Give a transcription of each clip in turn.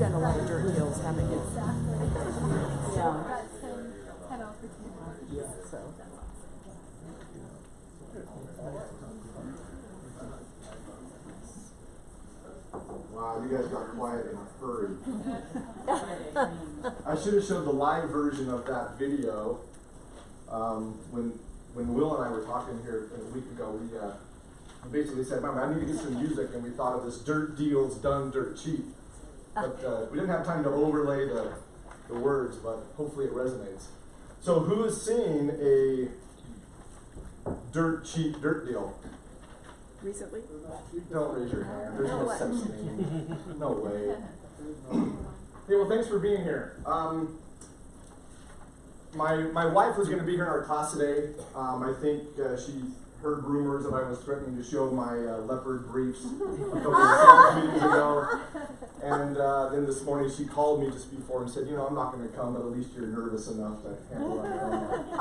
done a lot of dirt deals, haven't you? Yeah. So. Wow, you guys got quiet in a hurry. I should have showed the live version of that video. When Will and I were talking here a week ago, we basically said, "Mom, I need to get some music," and we thought of this "dirt deals done dirt cheap." But we didn't have time to overlay the words, but hopefully it resonates. So who has seen a dirt cheap dirt deal? Recently? Don't raise your hand. There's no such thing. No way. Hey, well, thanks for being here. My wife was going to be here in our class today. I think she heard rumors that I was threatening to show my leopard briefs a couple of sales meetings ago. And then this morning she called me just before and said, I'm not going to come, but at least you're nervous enough to handle it on your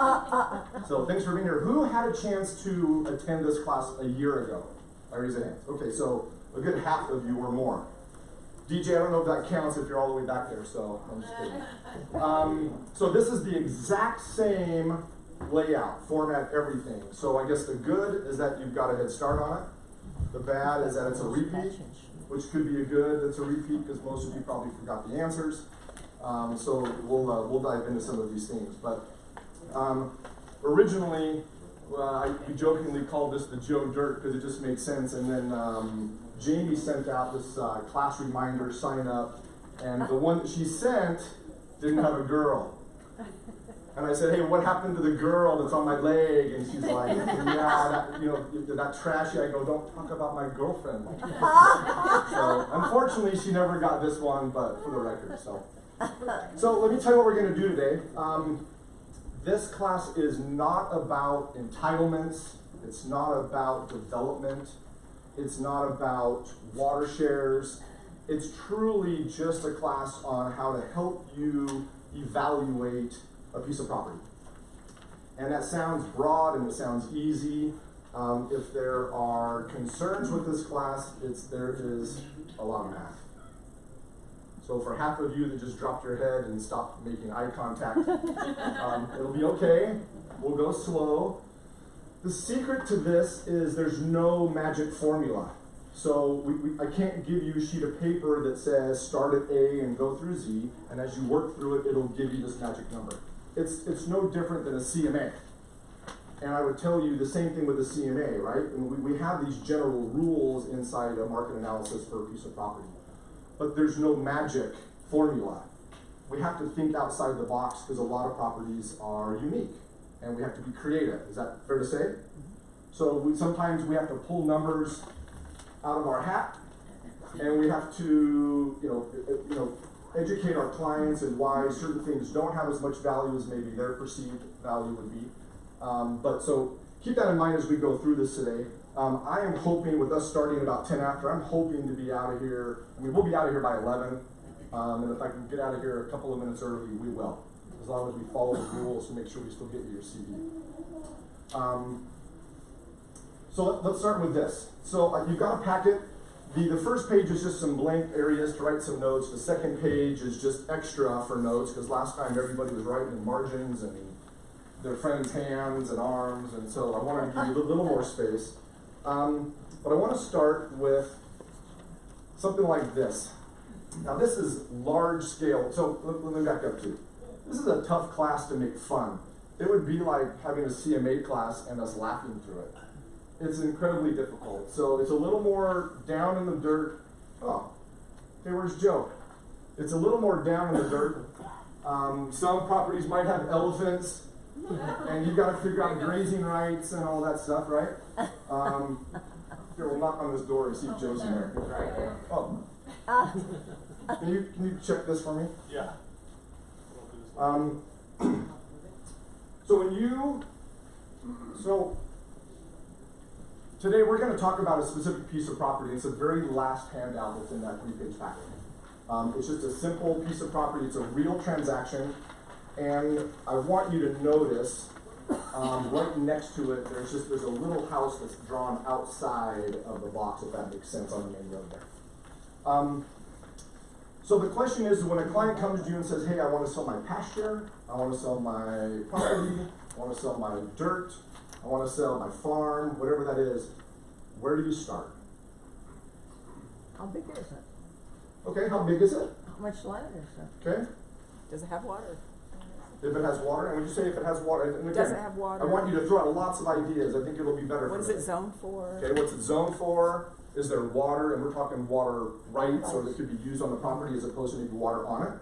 own. So thanks for being here. Who had a chance to attend this class a year ago? I raise a hand. Okay, so a good half of you or more. DJ, I don't know if that counts if you're all the way back there, so I'm just kidding. So this is the exact same layout, format, everything. So I guess the good is that you've got a head start on it. The bad is that it's a repeat, which could be a good that's a repeat because most of you probably forgot the answers. So we'll dive into some of these things. But originally, we jokingly called this the Joe Dirt because it just makes sense. And then Jamie sent out this class reminder, sign up, and the one that she sent didn't have a girl. And I said, "Hey, what happened to the girl that's on my leg?" And she's like, "Yeah, that trashy." I go, "Don't talk about my girlfriend." So unfortunately, she never got this one, but for the record. So let me tell you what we're going to do today. This class is not about entitlements. It's not about development. It's not about water shares. It's truly just a class on how to help you evaluate a piece of property. And that sounds broad and it sounds easy. If there are concerns with this class, there is a lot of math. So for half of you that just dropped your head and stopped making eye contact, it'll be okay. We'll go slow. The secret to this is there's no magic formula. So I can't give you a sheet of paper that says start at A and go through Z, and as you work through it, it'll give you this magic number. It's no different than a CMA. And I would tell you the same thing with the CMA, right? And we have these general rules inside a market analysis for a piece of property. But there's no magic formula. We have to think outside the box because a lot of properties are unique. And we have to be creative. Is that fair to say? So sometimes we have to pull numbers out of our hat, and we have to, educate our clients and why certain things don't have as much value as maybe their perceived value would be. So keep that in mind as we go through this today. I am hoping, with us starting about 10 after, I'm hoping to be out of here. We'll be out of here by 11, and if I can get out of here a couple of minutes early, we will. As long as we follow the rules to make sure we still get you your CD. So let's start with this. So you've got a packet. The first page is just some blank areas to write some notes. The second page is just extra for notes, because last time everybody was writing in margins and their friends' hands and arms, and so I wanted to give you a little more space. But I want to start with something like this. Now this is large scale. So let me back up too. This is a tough class to make fun. It would be like having a CMA class and us laughing through it. It's incredibly difficult. So it's a little more down in the dirt. Oh, hey, where's Joe? It's a little more down in the dirt. Some properties might have elephants, and you've got to figure out grazing rights and all that stuff, right? Here, we'll knock on this door and see if Joe's in there. Oh. Can you check this for me? Yeah. So today we're going to talk about a specific piece of property. It's the very last handout that's in that 3-page packet. It's just a simple piece of property. It's a real transaction, and I want you to notice right next to it, there's a little house that's drawn outside of the box, if that makes sense, on the main road there. So the question is, when a client comes to you and says, hey, I want to sell my pasture, I want to sell my property, I want to sell my dirt, I want to sell my farm, whatever that is, where do you start? How big is it? Okay, how big is it? How much land is it? Okay, Does it have water? if it has water, and when you say if it has water, and again, Does it have water? I want you to throw out lots of ideas, I think it'll be better for What is me. it zoned for? Okay, what's it zoned for? Is there water, and we're talking water rights, or that could be used on the property as opposed to maybe water on it?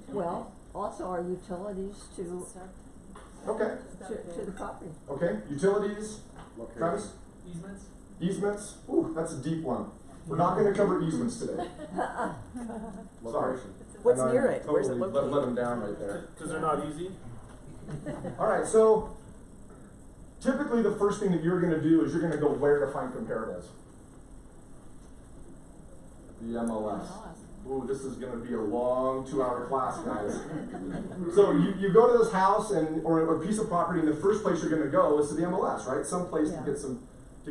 Well, also our utilities to Okay, the property. okay, utilities, Travis? Easements? Easements, ooh, that's a deep one. We're not gonna cover easements today. Sorry. What's I know I near it? Where's it totally located? let them down right there. Because they're not easy? Alright, so typically the first thing that you're gonna do is you're gonna go where to find comparables. The MLS. Ooh, this is gonna be a long 2-hour class, guys. So you go to this house and or a piece of property, and the first place you're gonna go is to the MLS, right? Some place Yeah. to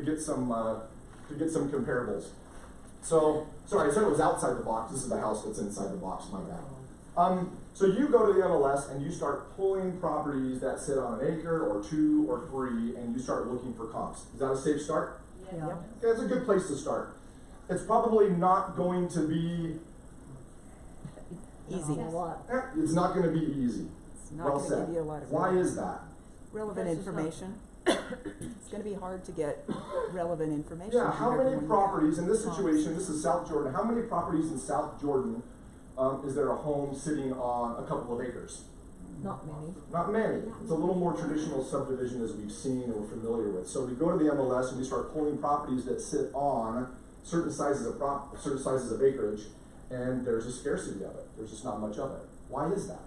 get some comparables. So sorry, I said it was outside the box. This is the house that's inside the box, my bad. So you go to the MLS and you start pulling properties that sit on an acre or 2 or 3, and you start looking for comps. Is that a safe start? Yeah. Okay, it's a good place to start. It's probably not going to be, Easy. A lot. it's not gonna be easy. It's not Well gonna said. give you a lot of Why is that? relevant Because it's not- information. It's gonna be hard to get relevant information. Yeah, how compared to many when you properties, have in this comps. situation, this is South Jordan, how many properties in South Jordan, is there a home sitting on a couple of acres? Not many. Not many. It's a little more traditional subdivision as we've seen and we're familiar with. So we go to the MLS and we start pulling properties that sit on certain sizes of acreage, and there's a scarcity of it. There's just not much of it. Why is that?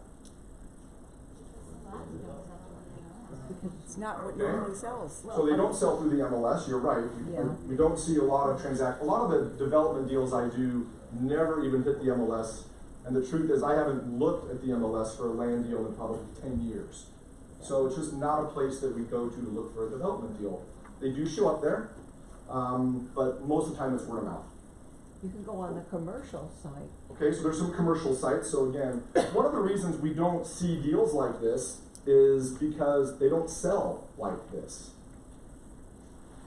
It's not what Okay. normally sells. So they don't sell through the MLS, you're right. Yeah. We don't see a lot of a lot of the development deals I do never even hit the MLS. And the truth is, I haven't looked at the MLS for a land deal in probably 10 years. So it's just not a place that we go to look for a development deal. They do show up there, but most of the time it's word of mouth. You can go on the commercial site. Okay, so there's some commercial sites. So again, one of the reasons we don't see deals like this is because they don't sell like this.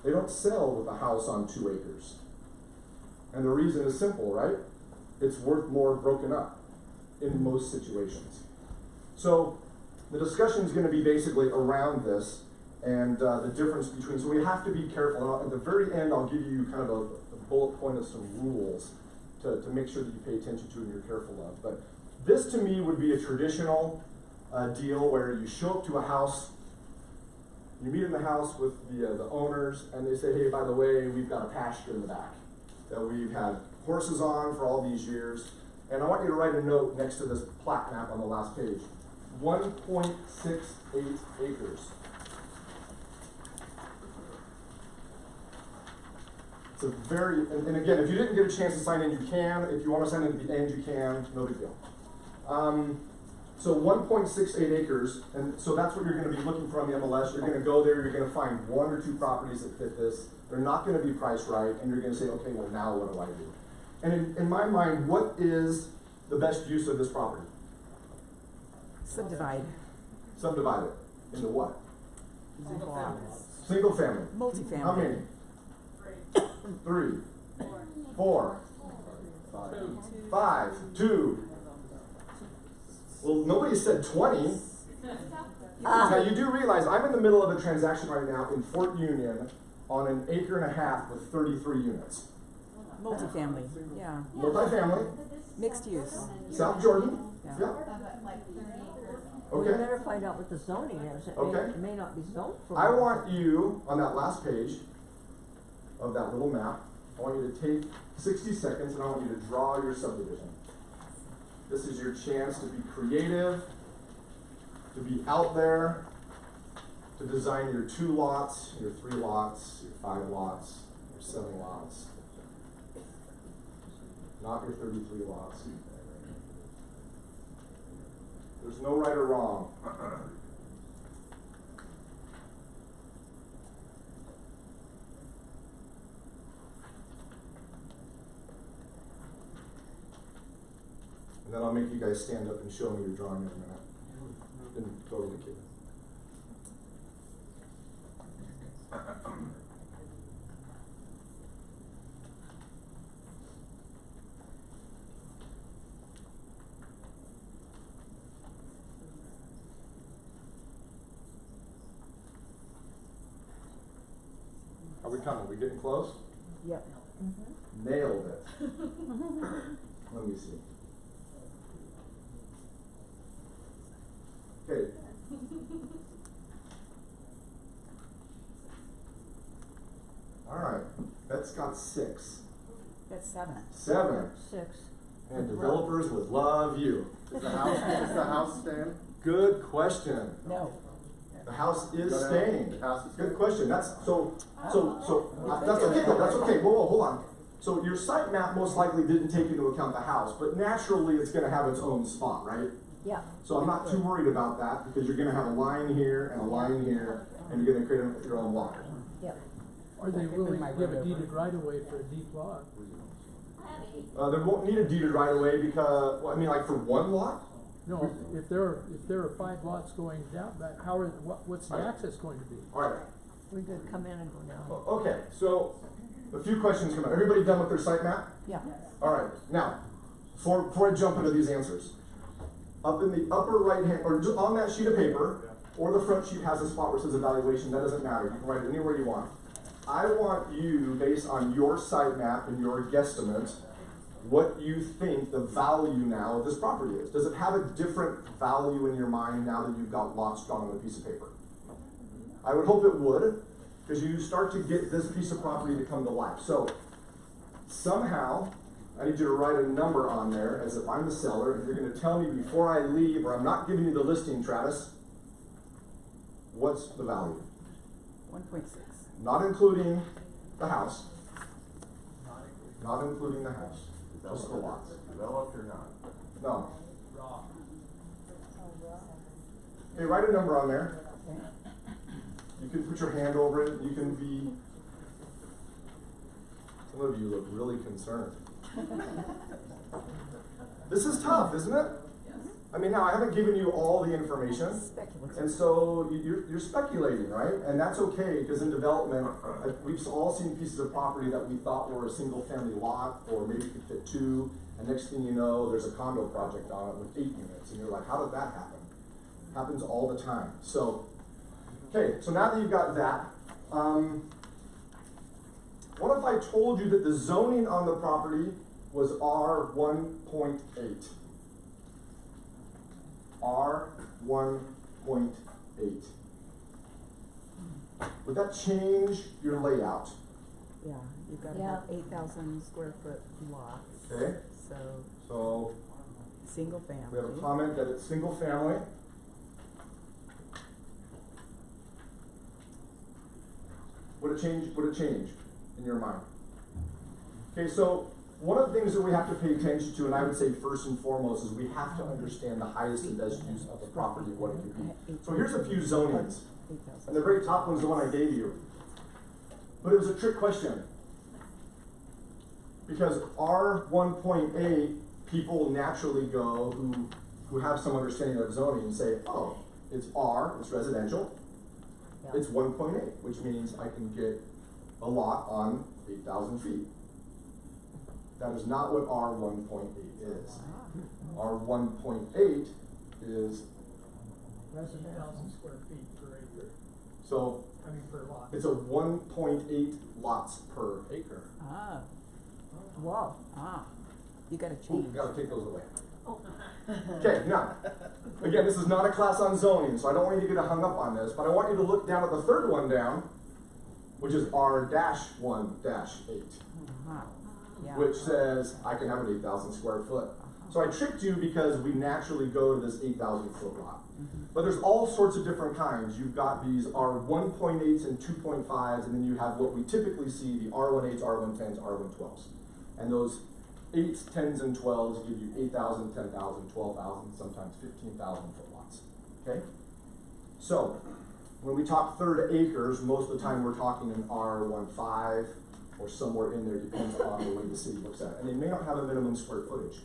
They don't sell with a house on 2 acres. And the reason is simple, right? It's worth more broken up in most situations. So the discussion is going to be basically around this and the difference between, so we have to be careful. And at the very end, I'll give you kind of a bullet point of some rules to make sure that you pay attention to and you're careful of. But this to me would be a traditional deal where you show up to a house, you meet in the house with the owners, and they say, hey, by the way, we've got a pasture in the back that we've had horses on for all these years, and I want you to write a note next to this plat map on the last page. 1.68 acres. It's a very, and again, if you didn't get a chance to sign in, you can. If you want to sign in at the end, you can. No big deal. So 1.68 acres, and so that's what you're going to be looking for on the MLS. You're going to go there, you're going to find 1 or 2 properties that fit this. They're not going to be priced right, and you're going to say, okay, well now what do I do? And in my mind, what is the best use of this property? Subdivide. Subdivide it into what? Single family. Single family. Multifamily. How many? 3, 4, 5, 2. Well, nobody said 20. Now you do realize I'm in the middle of a transaction right now in Fort Union on an 1.5 acres with 33 units. Multifamily, yeah. Multifamily, Mixed use. South Jordan. Yeah. Yeah. Well, you Okay. better find out what the zoning is. Okay. It may not be zoned for. I want you on that last page of that little map. I want you to take 60 seconds and I want you to draw your subdivision. This is your chance to be creative, to be out there, to design your 2 lots, your 3 lots, your 5 lots, your 7 lots. Not your 33 lots. There's no right or wrong. then I'll make you guys stand up and show me your drawing in a minute. Didn't totally kidding. How we coming? We getting close? Yep. Nailed it. Let me see. Okay. All right. That's got 6. That's 7. 7. 6. And developers would love you. Does the house stand? Good question. No. The house is Go down. staying. The house is Good question. That's that's okay though. That's okay. Whoa, hold on. So your site map most likely didn't take into account the house, but naturally it's gonna have its own spot, right? Yeah. So I'm not too worried about that because you're gonna have a line here and a line here, and you're gonna create your own lot. Yep. Are they willing to give a deeded right of way for a deep lot? They won't need a deeded right away because, well, I mean, like for one lot? No, if there are 5 lots going down, that, what's the access going to be? All right. We could come in and go down. Okay, so a few questions come up. Everybody done with their site map? Yeah. All right, now, before I jump into these answers, up in the upper right hand, or just on that sheet of paper, or the front sheet has a spot where it says evaluation, that doesn't matter, you can write it anywhere you want. I want you, based on your site map and your guesstimate, what you think the value now of this property is. Does it have a different value in your mind now that you've got lots drawn on a piece of paper? I would hope it would, because you start to get this piece of property to come to life. So, somehow, I need you to write a number on there as if I'm the seller, and you're gonna tell me before I leave, or I'm not giving you the listing, Travis, what's the value? 1.6. Not including the house. Not including the house, just the lots. Developed or not? No. Okay, write a number on there. You can put your hand over it, you can be, some of you look really concerned. This is tough, isn't it? I mean, now I haven't given you all the information, Speculative. and so you're speculating, right? And that's okay, because in development, we've all seen pieces of property that we thought were a single family lot, or maybe could fit 2, and next thing you know, there's a condo project on it with 8 units, and you're like, how did that happen? Happens all the time. So, okay, so now that you've got that, what if I told you that the zoning on the property was R1.8? R1.8. Would that change your layout? Yeah, you've got to Yeah. have 8,000 square foot lots. Okay, so Single family. we have a comment that it's single family. Would it change in your mind? Okay, so one of the things that we have to pay attention to, and I would say first and foremost, is we have to understand the highest and best use of the property, what it could be. So here's a few zonings, 8,000. and the very top one's the one I gave you. But it was a trick question. Because R1.8, people naturally go, who have some understanding of zoning, and say, oh, it's R, it's residential, Yeah. it's 1.8, which means I can get a lot on 8,000 feet. That is not what R1.8 is. R1.8 is, Residential. 1,000 square feet per acre, so per lot. it's a 1.8 lots per acre. Ah, Whoa. you got to Ooh, change. gotta take those away. Okay, now, again, this is not a class on zoning, so I don't want you to get hung up on this, but I want you to look down at the third one down, which is R-1-8. Yeah. Which says I can have an 8,000 square foot. So I tricked you because we naturally go to this 8,000 foot lot. But there's all sorts of different kinds. You've got these R1.8s and 2.5s, and then you have what we typically see, the R1.8s, R1.10s, R1.12s. And those 8s, 10s, and 12s give you 8,000, 10,000, 12,000, sometimes 15,000 foot lots. Okay? So, when we talk third acres, most of the time we're talking an R1.5 or somewhere in there, depends on the way the city looks at it. And they may not have a minimum square footage.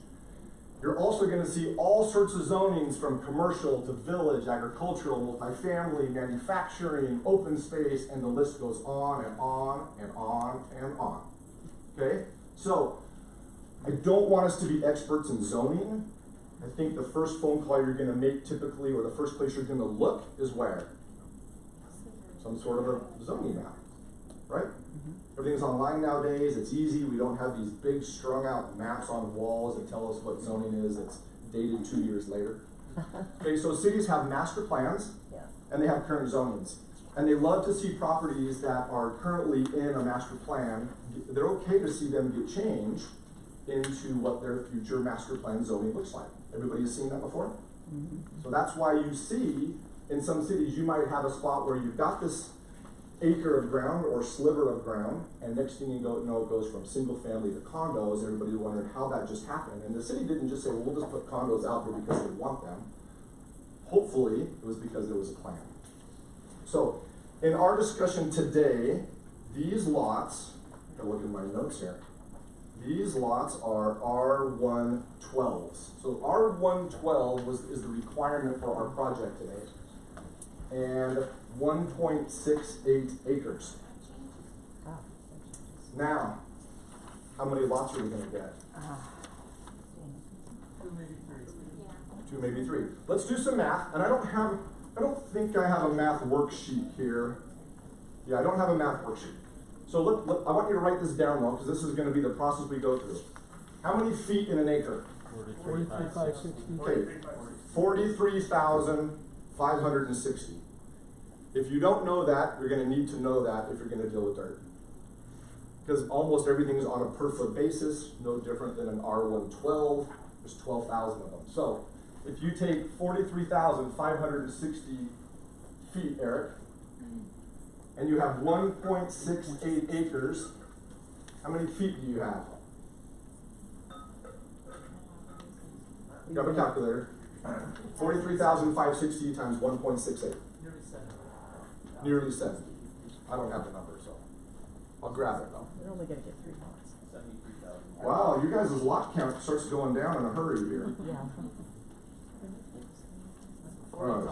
You're also gonna see all sorts of zonings from commercial to village, agricultural, multifamily, manufacturing, open space, and the list goes on and on and on and on. Okay? So, I don't want us to be experts in zoning. I think the first phone call you're gonna make typically, or the first place you're gonna look is where? Some sort of a zoning map, right? Everything's online nowadays, it's easy, we don't have these big strung out maps on walls that tell us what zoning is that's dated 2 years later. Okay, so cities have master plans, Yeah. and they have current zonings. And they love to see properties that are currently in a master plan, they're okay to see them get changed into what their future master plan zoning looks like. Everybody has seen that before? So that's why you see, in some cities, you might have a spot where you've got this acre of ground or sliver of ground, and next thing you know, it goes from single family to condos. Everybody's wondering how that just happened. And the city didn't just say, well, we'll just put condos out there because they want them. Hopefully, it was because there was a plan. So, in our discussion today, these lots, I gotta look at my notes here. These lots are R112s. So R112 is the requirement for our project today. And 1.68 acres. Ah, Now, how many lots are we gonna get? Two, maybe three. Two, maybe three. Let's do some math, and I don't think I have a math worksheet here. Yeah, I don't have a math worksheet. So I want you to write this down though, because this is gonna be the process we go through. How many feet in an acre? 43,560. Okay, 43,560. If you don't know that, you're gonna need to know that if you're gonna deal with dirt. Because almost everything is on a per foot basis, no different than an R112, there's 12,000 of them. So, if you take 43,560 feet, Eric, and you have 1.68 acres, how many feet do you have? You have a calculator. 43,560 times 1.68. Nearly 7. Nearly 70. I don't have the number, so I'll grab it though. We're only gonna get 3 lots. 73,000. Wow, you guys' lot count starts going down in a hurry here. Yeah. Alright,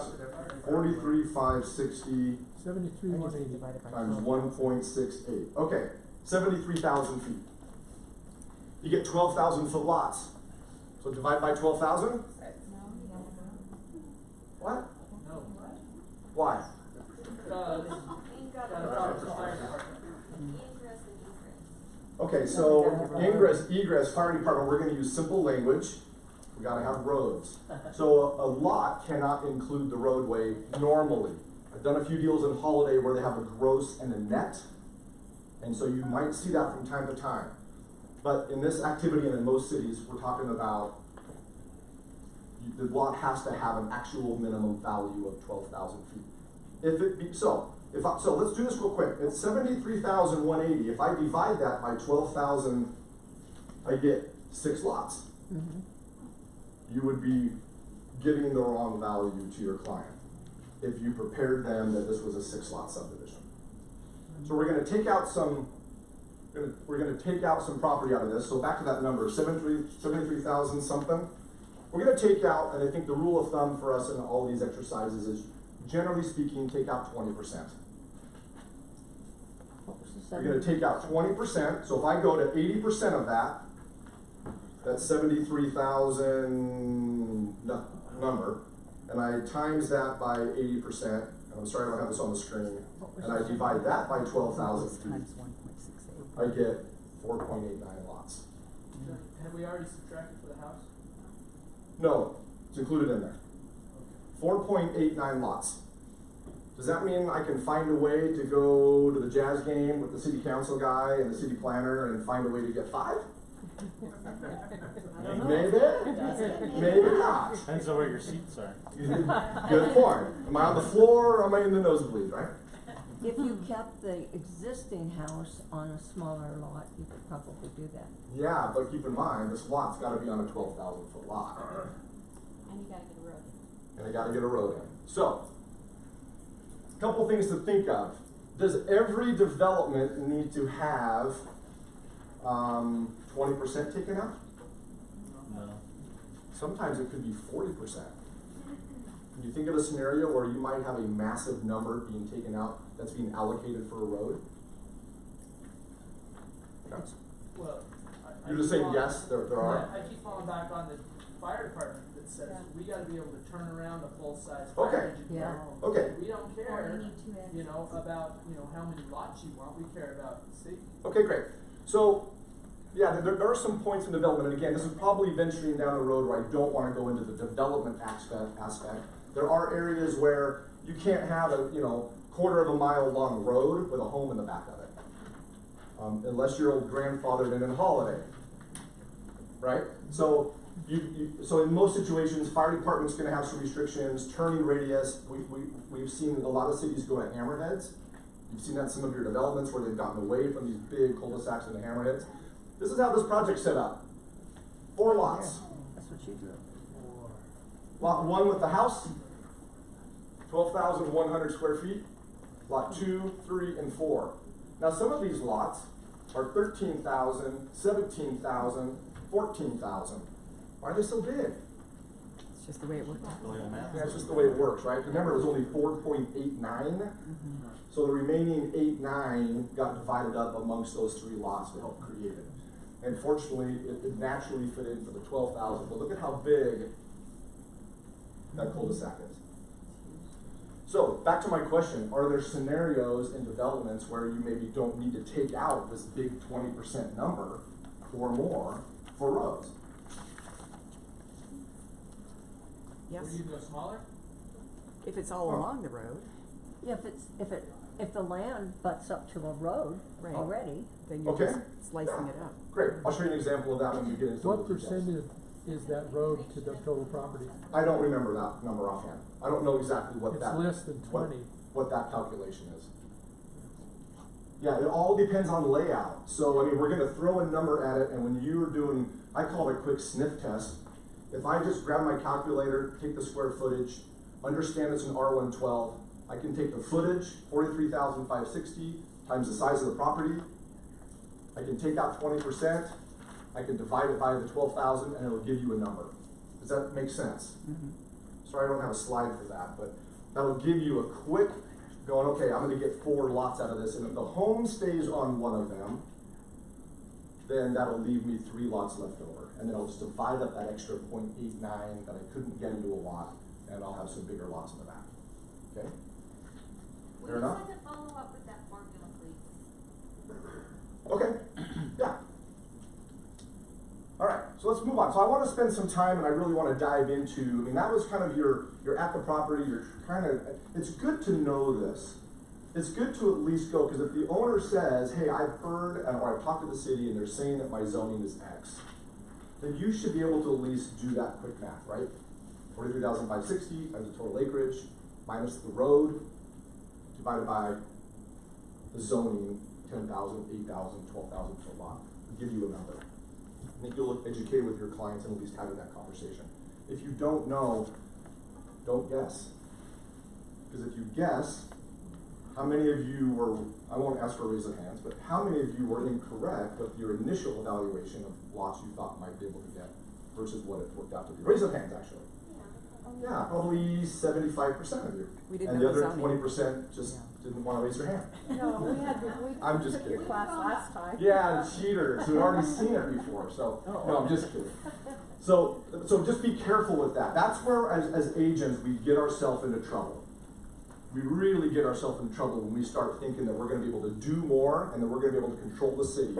43,560 73,180. Divided by times 12. 1.68. Okay, 73,000 feet. You get 12,000 foot lots. So divide by 12,000? What? No. Why? Okay, so ingress, egress, fire department, we're gonna use simple language. We gotta have roads. So a lot cannot include the roadway normally. I've done a few deals in Holiday where they have a gross and a net. And so you might see that from time to time. But in this activity and in most cities, we're talking about the lot has to have an actual minimum value of 12,000 feet. If it be, so let's do this real quick. It's 73,180. If I divide that by 12,000, I get 6 lots. You would be giving the wrong value to your client if you prepared them that this was a 6 lot subdivision. So we're gonna take out some, we're gonna take out some property out of this. So back to that number, 73,000 something. We're gonna take out, and I think the rule of thumb for us in all these exercises is, generally speaking, take out 20%. What was the You're gonna 7? take out 20%, so if I go to 80% of that, that's 73,000 number, and I times that by 80%, and I'm sorry I don't have this on the screen, and I divide that by 12,000 feet, Times 1.68. I get 4.89 lots. Have we already subtracted for the house? No, it's included in there. 4.89 lots. Does that mean I can find a way to go to the Jazz game with the city council guy and the city planner and find a way to get 5? Maybe, maybe not. Depends on where your seats are. Good point. Am I on the floor or am I in the nosebleed, right? If you kept the existing house on a smaller lot, you could probably do that. Yeah, but keep in mind, this lot's gotta be on a 12,000 foot lot. And you gotta get a road in. And I gotta get a road in. So, couple things to think of. Does every development need to have 20% taken out? No. Sometimes it could be 40%. Can you think of a scenario where you might have a massive number being taken out that's being allocated for a road? Yes. Well, I You're just keep saying falling- yes, there are? Yeah, I keep falling back on the fire department that says, Yeah. we gotta be able to turn around a full-size Okay. fire engine. Yeah. Okay, We don't Or care, you need two you extras. know, about, how many lots you want, we care about safety. okay, great. So, yeah, there are some points in development, and again, this is probably venturing down a road where I don't wanna go into the development aspect. There are areas where you can't have a, quarter of a mile long road with a home in the back of it. Unless you're grandfathered in Holiday, right? So, so in most situations, fire department's gonna have some restrictions, turning radius. We've seen a lot of cities go to hammerheads. You've seen that in some of your developments where they've gotten away from these big cul-de-sacs and the hammerheads. This is how this project's set up. 4 lots. That's what you do. Lot 1 with the house, 12,100 square feet. Lot 2, 3, and 4. Now some of these lots are 13,000, 17,000, 14,000. Why are they so big? It's just the way it works. Yeah, it's just the way it works, right? Remember, it was only 4.89. So the remaining 8.9 got divided up amongst those 3 lots to help create it. And fortunately, it naturally fit in for the 12,000. But look at how big that cul-de-sac is. So back to my question, are there scenarios in developments where you maybe don't need to take out this big 20% number or more for roads? Yes, Or you can go smaller? if it's all Huh. along the road, Yeah, if the land butts up to a road Right. already, then you're Okay. just slicing it up. Great, I'll show you an example of that when we get into What the details. percentage is that road to the total property? I don't remember that number offhand. I don't know exactly what It's that. less than 20. What that calculation is. Yeah, it all depends on layout. So, I mean, we're gonna throw a number at it, and when you're doing, I call it a quick sniff test. If I just grab my calculator, take the square footage, understand it's an R112, I can take the footage, 43,560, times the size of the property. I can take out 20%, I can divide it by the 12,000, and it'll give you a number. Does that make sense? Sorry, I don't have a slide for that, but that'll give you a quick going, okay, I'm gonna get 4 lots out of this, and if the home stays on one of them, then that'll leave me 3 lots left over. And then I'll just divide up that extra 0.89 that I couldn't get into a lot, and I'll have some bigger lots in the back. Okay? Would Fair you enough? like to follow up with that formula, please? Okay, yeah. All right, so let's move on. So I want to spend some time, and I really want to dive into, I mean, that was kind of you're at the property, you're kind of, it's good to know this. It's good to at least go, because if the owner says, hey, I've heard, or I've talked to the city, and they're saying that my zoning is X, then you should be able to at least do that quick math, right? 43,560 times the total acreage, minus the road, divided by the zoning, 10,000, 8,000, 12,000 per lot, will give you a number. I think you'll look educated with your clients and at least having that conversation. If you don't know, don't guess. Because if you guess, how many of you were, I won't ask for a raise of hands, but how many of you were incorrect with your initial evaluation of lots you thought might be able to get versus what it worked out to be? Raise of hands, actually. Yeah, probably 75% of you. We didn't And know the the other zoning. 20% just didn't want to raise their hand. No, we had, I'm we just took your kidding. class last time. Yeah, the cheaters who've already seen it before, so, no, I'm just kidding. So just be careful with that. That's where, as agents, we get ourselves into trouble. We really get ourselves into trouble when we start thinking that we're gonna be able to do more and that we're gonna be able to control the city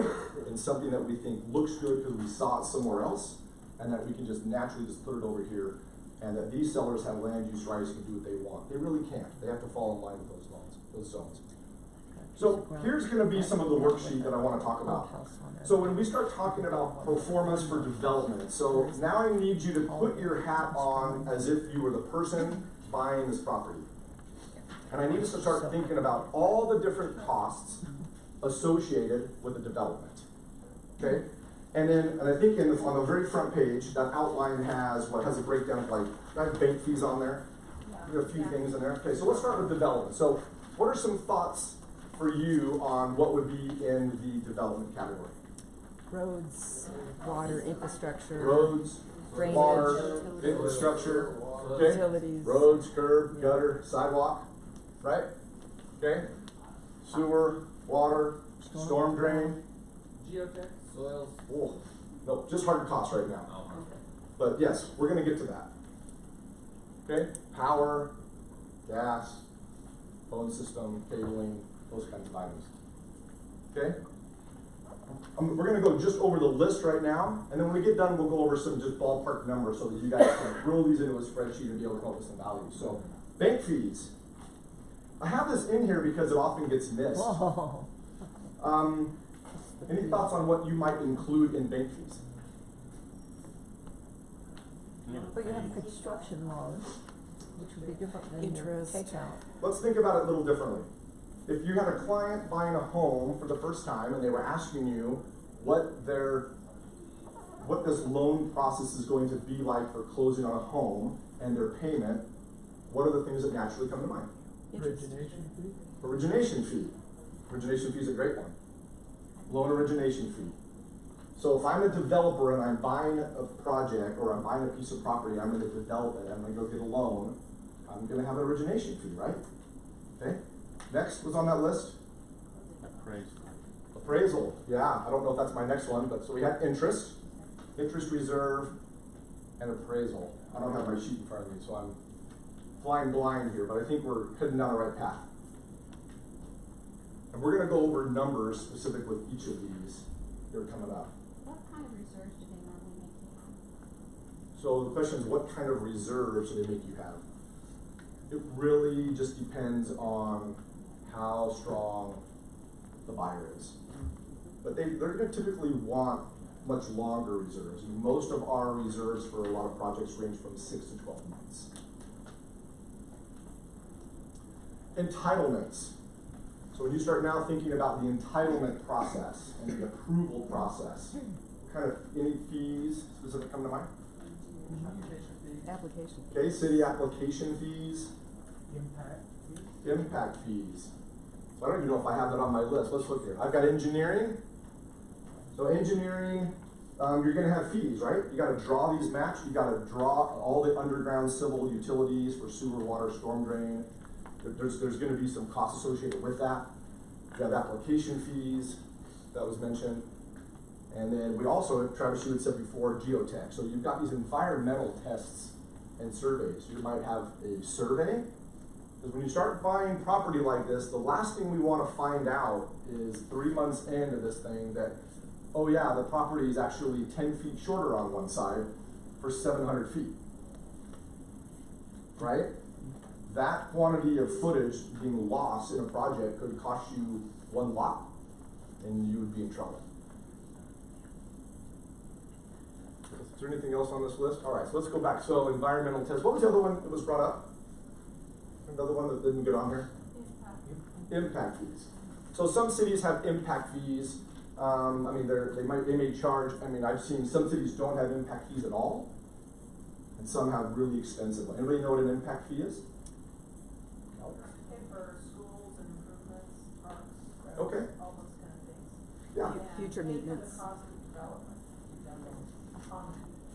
in something that we think looks good because we saw it somewhere else, and that we can just naturally just put it over here, and that these sellers have land use rights and do what they want. They really can't. They have to fall in line with those zones. So here's gonna be some of the worksheet that I wanna talk about. So when we start talking about pro formas for development, so now I need you to put your hat on as if you were the person buying this property. And I need us to start thinking about all the different costs associated with the development, okay? And then, and I think on the very front page, that outline has a breakdown of like, I have bank fees on there. There are a few things in there. Okay, so let's start with development. So what are some thoughts for you on what would be in the development category? Roads, water, infrastructure. Roads, Drainage. water, infrastructure, okay? Utilities. Roads, curb, gutter, sidewalk, right? Okay? Sewer, water, storm drain. Geotech? Soils. Oh, no, just hard costs right now. Oh, okay. But yes, we're gonna get to that. Okay? Power, gas, phone system, cabling, those kinds of items. Okay? We're gonna go just over the list right now, and then when we get done, we'll go over some just ballpark numbers so that you guys can roll these into a spreadsheet and be able to come up with some values. So, bank fees. I have this in here because it often gets missed. Whoa. Any thoughts on what you might include in bank fees? But you have construction loans, which would be different than your Interest. takeout. Let's think about it a little differently. If you had a client buying a home for the first time and they were asking you what this loan process is going to be like for closing on a home and their payment, what are the things that naturally come to mind? Origination fee? Origination fee. Origination fee is a great one. Loan origination fee. So if I'm a developer and I'm buying a project or I'm buying a piece of property, I'm gonna develop it, I'm gonna go get a loan, I'm gonna have an origination fee, right? Okay? Next was on that list? Appraisal, yeah, I don't know if that's my next one, but so we had interest reserve, and appraisal. I don't have my sheet in front of me, so I'm flying blind here, but I think we're heading down the right path. And we're gonna go over numbers specific with each of these that are coming up. What kind of research do they normally make you have? So the question is, what kind of reserves do they make you have? It really just depends on how strong the buyer is. But they're gonna typically want much longer reserves. And most of our reserves for a lot of projects range from 6 to 12 months. Entitlements. So when you start now thinking about the entitlement process and the approval process, kind of any fees specific come to mind? Application fees. Application. Okay, city application fees, Impact fees. impact fees. So I don't even know if I have that on my list. Let's look here. I've got engineering. So engineering, you're gonna have fees, right? You gotta draw these maps. You gotta draw all the underground civil utilities for sewer, water, storm drain. There's gonna be some costs associated with that. You have application fees, that was mentioned. And then we also, Travis, you had said before, geotech. So you've got these environmental tests and surveys. You might have a survey, because when you start buying property like this, the last thing we wanna find out is 3 months into this thing that, oh yeah, the property is actually 10 feet shorter on one side for 700 feet. Right? That quantity of footage being lost in a project could cost you one lot, and you would be in trouble. Is there anything else on this list? All right, so let's go back. So environmental tests. What was the other one that was brought up? Another one that didn't get on here? Impact fees. So some cities have impact fees. I mean, they may charge. I mean, I've seen some cities don't have impact fees at all, and some have really expensive ones. Anybody know what an impact fee is? Pay for schools and improvements, parks, roads, Okay. all those kind of things. Yeah. And Future pay for maintenance. the cost of development,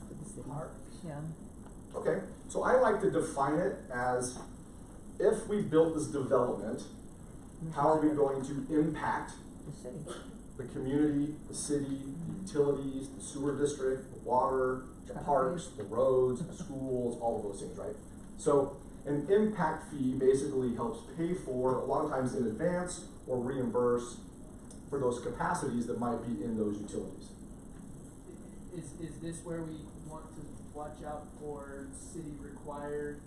For the city. parks. Yeah. Okay, so I like to define it as if we built this development, how are we going to impact The city. the community, the city, the utilities, the sewer district, the water, the Traffic. parks, the roads, the schools, all of those things, right? So an impact fee basically helps pay for, a lot of times in advance, or reimburse for those capacities that might be in those utilities. Is this where we want to watch out for city required,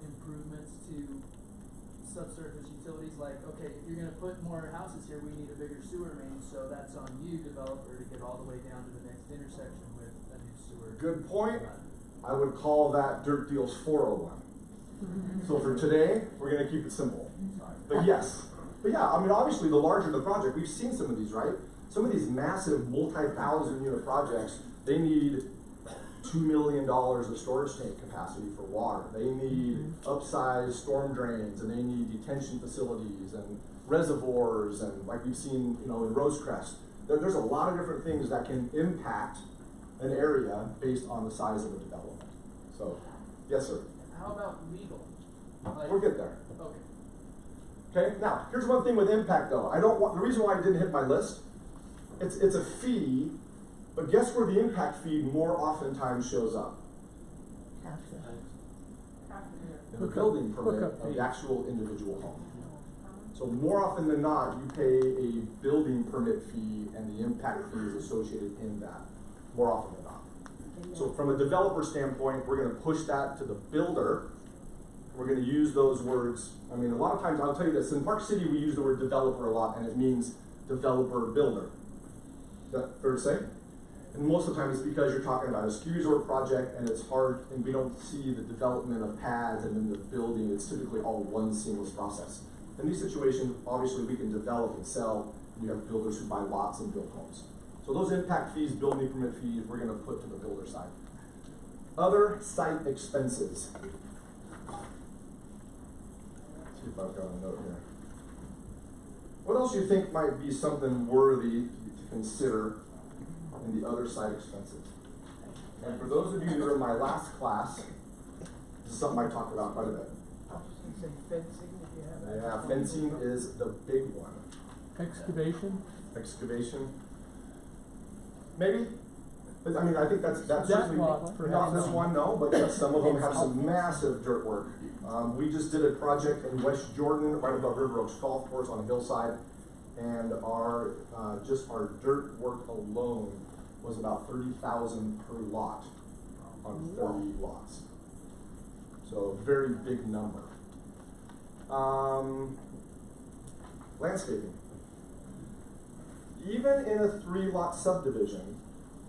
improvements to subsurface utilities? Like, okay, if you're gonna put more houses here, we need a bigger sewer main, so that's on you, developer, to get all the way down to the next intersection with a new sewer. Good point. I would call that Dirt Deals 401. So for today, we're gonna keep it simple. But yes, but yeah, I mean, obviously the larger the project, we've seen some of these, right? Some of these massive multi-thousand unit projects, they need $2 million of storage tank capacity for water. They need upsized storm drains, and they need detention facilities and reservoirs, and like we've seen, you know, in Rosecrest. There's a lot of different things that can impact an area based on the size of the development. So, yes, sir. How about legal? Like- We'll get there. Okay. Okay, now, here's one thing with impact though. I don't want, the reason why I didn't hit my list, it's a fee, but guess where the impact fee more oftentimes shows up? Taxes. In the Hookup- building permit hookup of fee. the actual individual home. So more often than not, you pay a building permit fee and the impact fee is associated in that, more often than not. So from a developer standpoint, we're gonna push that to the builder. We're gonna use those words, I mean, a lot of times, I'll tell you this, in Park City, we use the word developer a lot, and it means developer builder. Is that fair to say? And most of the time, it's because you're talking about a ski resort project, and it's hard, and we don't see the development of pads and then the building, it's typically all one seamless process. In these situations, obviously, we can develop and sell, and you have builders who buy lots and build homes. So those impact fees, building permit fees, we're gonna put to the builder side. Other site expenses. Let's see if I've got a note here. What else do you think might be something worthy to consider in the other site expenses? And for those of you that are in my last class, this is something I talked about quite a bit. I was just gonna say fencing, if you have that. Yeah, fencing is the big one. Excavation, Excavation. Maybe, but I mean, I think that's That certainly, lot, not perhaps. this one, no, but yes, some of them have some massive dirt work. We just did a project in West Jordan, right above River Oaks Golf Course on a hillside, and our, just our dirt work alone was about 30,000 per lot on 30 lots. So, very big number. Landscaping. Even in a 3-lot subdivision,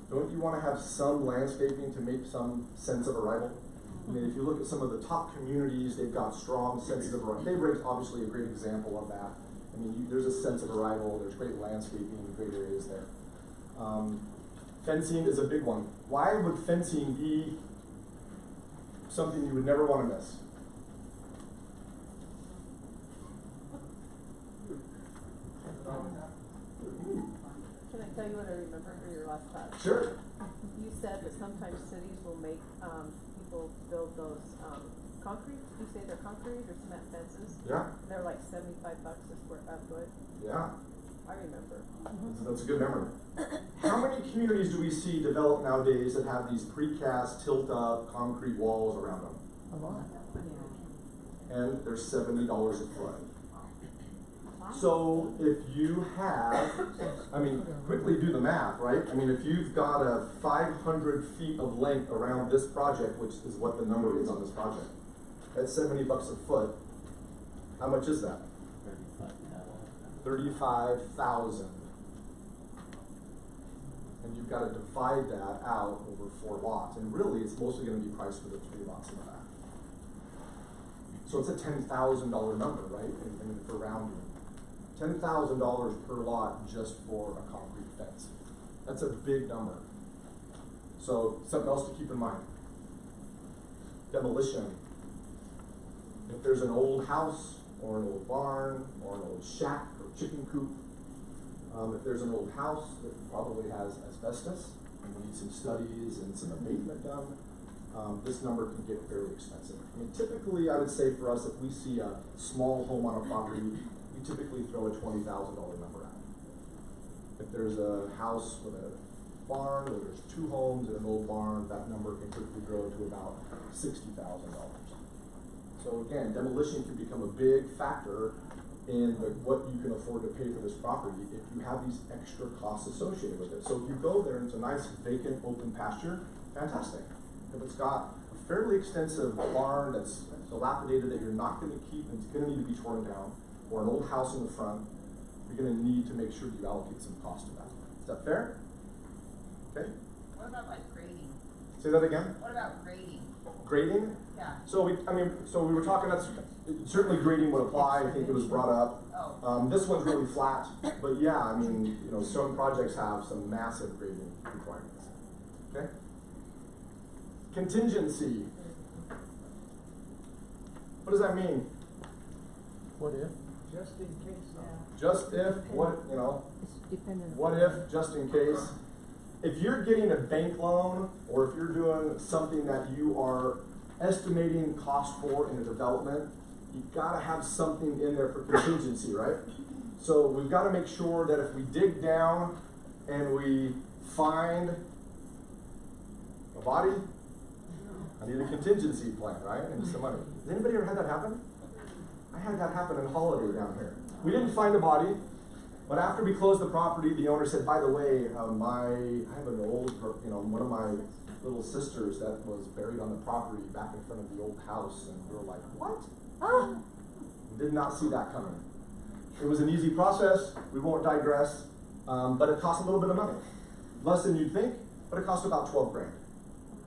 don't you wanna have some landscaping to make some sense of arrival? I mean, if you look at some of the top communities, they've got strong senses of arrival. Daybreak's obviously a great example of that. I mean, there's a sense of arrival, there's great landscaping, great areas there. Fencing is a big one. Why would fencing be something you would never wanna miss? Can I tell you what I remember from your last class? Sure. You said that sometimes cities will make, people build those, concrete, you say they're concrete or cement fences? Yeah, They're like $75 a foot, yeah. I remember. That's a good memory. How many communities do we see develop nowadays that have these precast, tilt-up, concrete walls around them? A lot. And they're $70 a foot. So if you have, I mean, quickly do the math, right? I mean, if you've got a 500 feet of length around this project, which is what the number is on this project, at $70 a foot, how much is that? 35,000. And you've got to divide that out over 4 lots, and really, it's mostly going to be priced for the 3 lots in the back. So it's a $10,000 number, right? And for rounding. $10,000 per lot just for a concrete fence. That's a big number. So something else to keep in mind. Demolition. If there's an old house or an old barn or an old shack or chicken coop, if there's an old house that probably has asbestos and we need some studies and some abatement done, this number can get fairly expensive. I mean, typically, I would say for us, if we see a small home on a property, we typically throw a $20,000 number out. If there's a house with a barn, or there's 2 homes in an old barn, that number can quickly grow to about $60,000. So again, demolition can become a big factor in what you can afford to pay for this property if you have these extra costs associated with it. So if you go there and it's a nice vacant open pasture, fantastic. If it's got a fairly extensive barn that's dilapidated that you're not going to keep and it's going to need to be torn down, or an old house in the front, you're going to need to make sure you allocate some cost to that. Is that fair? Okay. What about like grading? Say that again. What about grading? Grading. Yeah. So we were talking. That's certainly grading would apply. I think it was brought up. Oh. This one's really flat, but yeah, I mean, some projects have some massive grading requirements. Okay. Contingency. What does that mean? what if? Just in case, Just if, what, It's dependent. what if, just in case. if you're getting a bank loan, or if you're doing something that you are estimating cost for in a development, you've gotta have something in there for contingency, right? So we've gotta make sure that if we dig down and we find a body, I need a contingency plan, right? I need some money. Has anybody ever had that happen? I had that happen in Holiday down here. We didn't find a body, but after we closed the property, the owner said, by the way, I have an old, one of my little sisters that was buried on the property back in front of the old house, and we were like, what? We did not see that coming. It was an easy process, we won't digress, but it cost a little bit of money. Less than you'd think, but it cost about 12 grand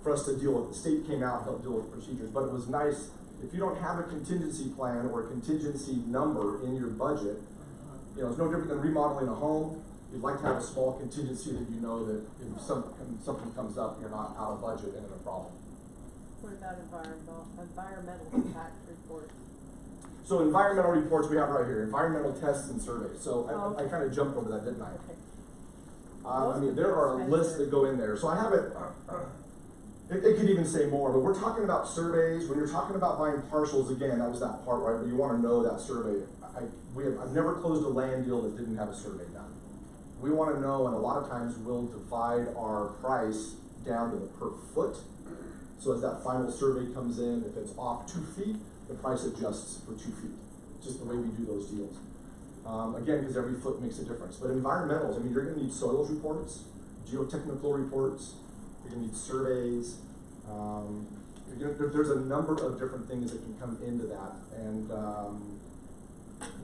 for us to deal with. The state came out and helped deal with the procedures, but it was nice. If you don't have a contingency plan or a contingency number in your budget, it's no different than remodeling a home. You'd like to have a small contingency that you know that if something comes up, you're not out of budget and in a problem. What about environmental impact reports? So environmental reports we have right here, environmental tests and surveys. So Oh, I kind of jumped over that, didn't I? Okay. I mean, there are lists that go in there. So I have it, it could even say more, but we're talking about surveys. When you're talking about buying parcels, again, that was that part, right, where you want to know that survey. I've never closed a land deal that didn't have a survey done. We want to know, and a lot of times we'll divide our price down to the per foot. So as that final survey comes in, if it's off 2 feet, the price adjusts for 2 feet. Just the way we do those deals. Again, because every foot makes a difference. But environmentals, I mean, you're going to need soils reports, geotechnical reports, you're going to need surveys. There's a number of different things that can come into that, and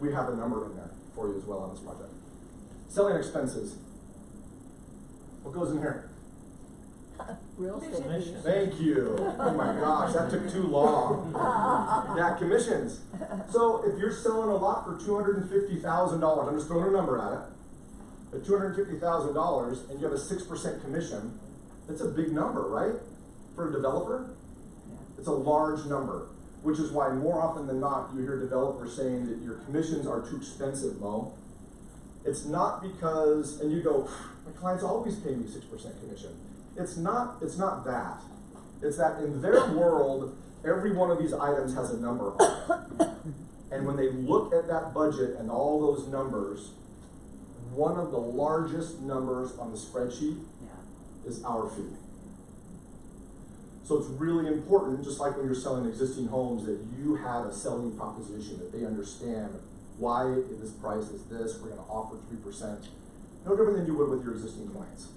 we have a number in there for you as well on this project. Selling expenses. What goes in here? Real estate Commission. fees. Thank you. Oh my gosh, that took too long. Yeah, commissions. So if you're selling a lot for $250,000, I'm just throwing a number at it, at $250,000, and you have a 6% commission, that's a big number, right? For a developer, it's a large number, which is why more often than not, you hear developers saying that your commissions are too expensive, Mo. It's not because, and you go, my clients always pay me 6% commission. It's not that. It's that in their world, every one of these items has a number on it. And when they look at that budget and all those numbers, one of the largest numbers on the spreadsheet is our fee. So it's really important, just like when you're selling existing homes, that you have a selling proposition, that they understand why this price is this, we're gonna offer 3%. No different than you would with your existing clients.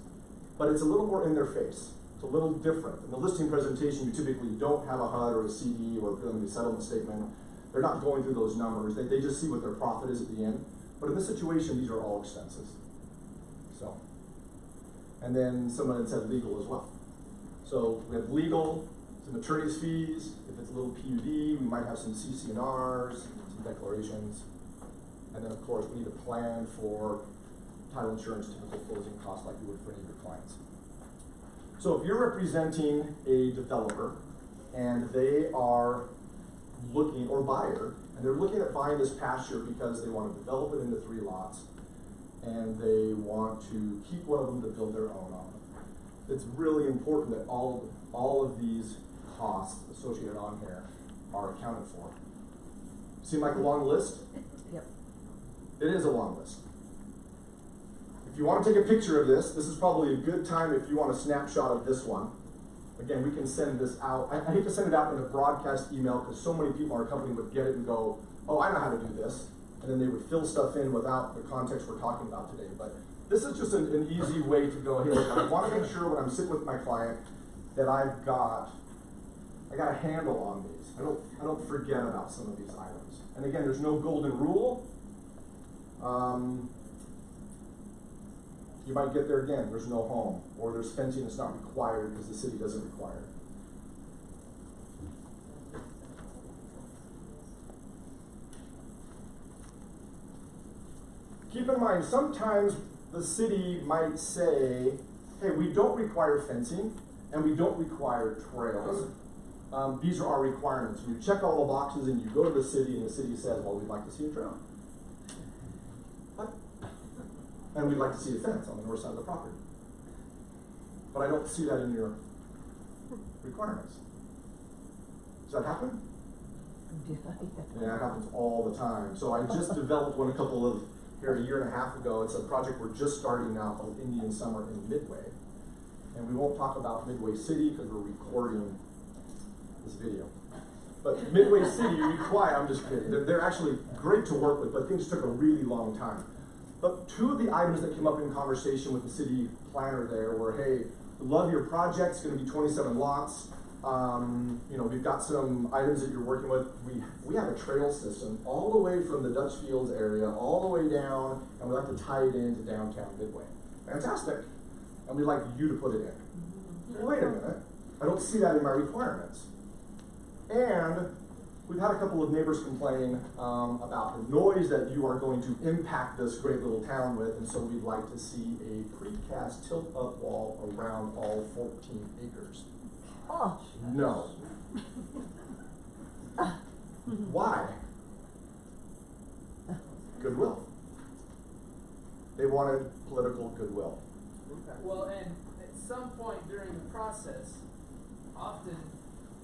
But it's a little more in their face. It's a little different. In the listing presentation, you typically don't have a HUD or a CD or a preliminary settlement statement. They're not going through those numbers. They just see what their profit is at the end. But in this situation, these are all expenses. So, and then someone had said legal as well. So we have legal, some attorney's fees. If it's a little PUD, we might have some CC&Rs, some declarations. And then of course, we need a plan for title insurance, typical closing costs like you would for any of your clients. So if you're representing a developer and they are looking, or buyer, and they're looking at buying this pasture because they want to develop it into 3 lots and they want to keep one of them to build their own on. It's really important that all of these costs associated on here are accounted for. Seem like a long list? Yep. It is a long list. If you want to take a picture of this, this is probably a good time if you want a snapshot of this one. Again, we can send this out. I hate to send it out in a broadcast email because so many people in our company would get it and go, oh, I know how to do this. And then they would fill stuff in without the context we're talking about today. But this is just an easy way to go, hey, look, I want to make sure when I'm sitting with my client that I got a handle on these. I don't forget about some of these items. And again, there's no golden rule. You might get there again, there's no home, or there's fencing that's not required because the city doesn't require it. Keep in mind, sometimes the city might say, hey, we don't require fencing, and we don't require trails. These are our requirements. You check all the boxes and you go to the city and the city says, well, we'd like to see a trail. What? And we'd like to see a fence on the north side of the property. but I don't see that in your requirements. Does that happen? Yeah, it happens all the time. So I just developed one a year and a half ago. It's a project we're just starting now called Indian Summer in Midway. And we won't talk about Midway City because we're recording this video. But Midway City require, I'm just kidding, they're actually great to work with, but things took a really long time. But two of the items that came up in conversation with the city planner there were, hey, we love your project, it's gonna be 27 lots. You know, we've got some items that you're working with. We have a trail system all the way from the Dutch Fields area, all the way down, and we like to tie it into downtown Midway. Fantastic. And we'd like you to put it in. Well, wait a minute, I don't see that in my requirements. And we've had a couple of neighbors complain about the noise that you are going to impact this great little town with, and so we'd like to see a precast tilt-up wall around all 14 acres. Oh, No. Why? Goodwill. They wanted political goodwill. Well, and at some point during the process, often,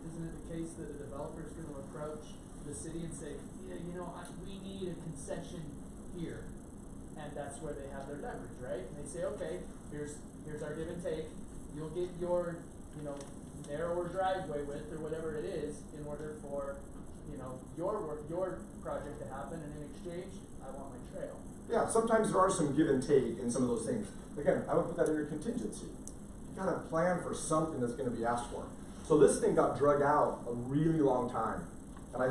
isn't it the case that a developer is gonna approach the city and say, yeah, you know, we need a concession here? And that's where they have their leverage, right? And they say, okay, here's our give and take. You'll get your, you know, narrower driveway width or whatever it is in order for, you know, your project to happen, and in exchange, I want my trail. Yeah, sometimes there are some give and take in some of those things. Again, I would put that in your contingency. You gotta plan for something that's gonna be asked for. So this thing got drug out a really long time. And I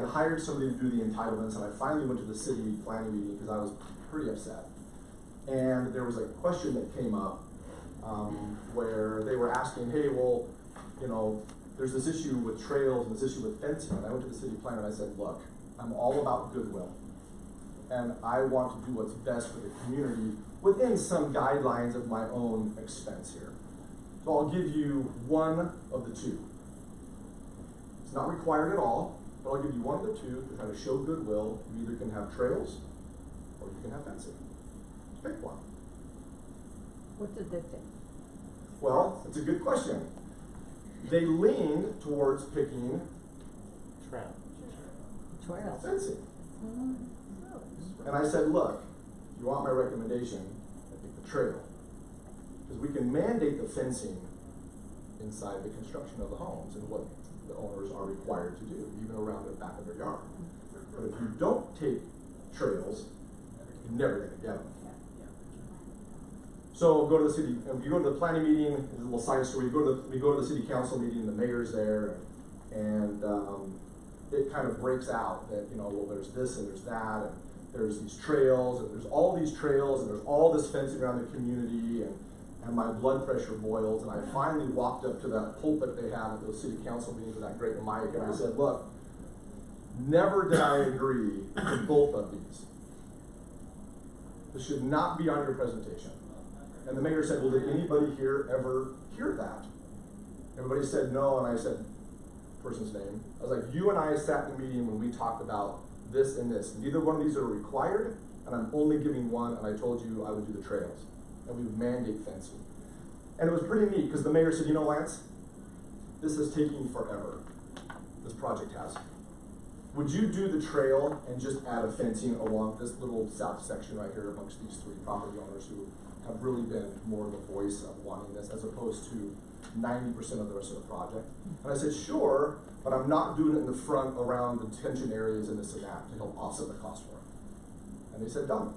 hired somebody to do the entitlements, and I finally went to the city planning meeting because I was pretty upset. And there was a question that came up where they were asking, hey, well, you know, there's this issue with trails and this issue with fencing. And I went to the city planner and I said, look, I'm all about goodwill. And I want to do what's best for the community within some guidelines of my own expense here. So I'll give you one of the two. It's not required at all, but I'll give you one of the two to kind of show goodwill. You either can have trails or you can have fencing. Pick one. what did they think? Well, it's a good question. They leaned towards picking Trails. fencing. And I said, look, if you want my recommendation, I pick the trail. Because we can mandate the fencing inside the construction of the homes and what the owners are required to do, even around the back of their yard. But if you don't take trails, you're never gonna get them. So go to the city, you go to the planning meeting, there's a little side story, we go to the city council meeting, the mayor's there, and it kind of breaks out that, you know, well, there's this and there's that, and there's these trails, and there's all these trails, and there's all this fencing around the community, and my blood pressure boils, and I finally walked up to that pulpit they have at those city council meetings with that great mic, and I said, look, never did I agree with both of these. This should not be on your presentation. And the mayor said, well, did anybody here ever hear that? Everybody said no, and I said, person's name. I was like, you and I sat in the meeting when we talked about this and this. Neither one of these are required, and I'm only giving one, and I told you I would do the trails. And we would mandate fencing. And it was pretty neat, because the mayor said, you know, Lance, this is taking forever. This project has. Would you do the trail and just add a fencing along this little south section right here amongst these three property owners who have really been more the voice of wanting this, as opposed to 90% of the rest of the project? And I said, sure, but I'm not doing it in the front around the detention areas and this and that to help offset the cost for it. And they said, done.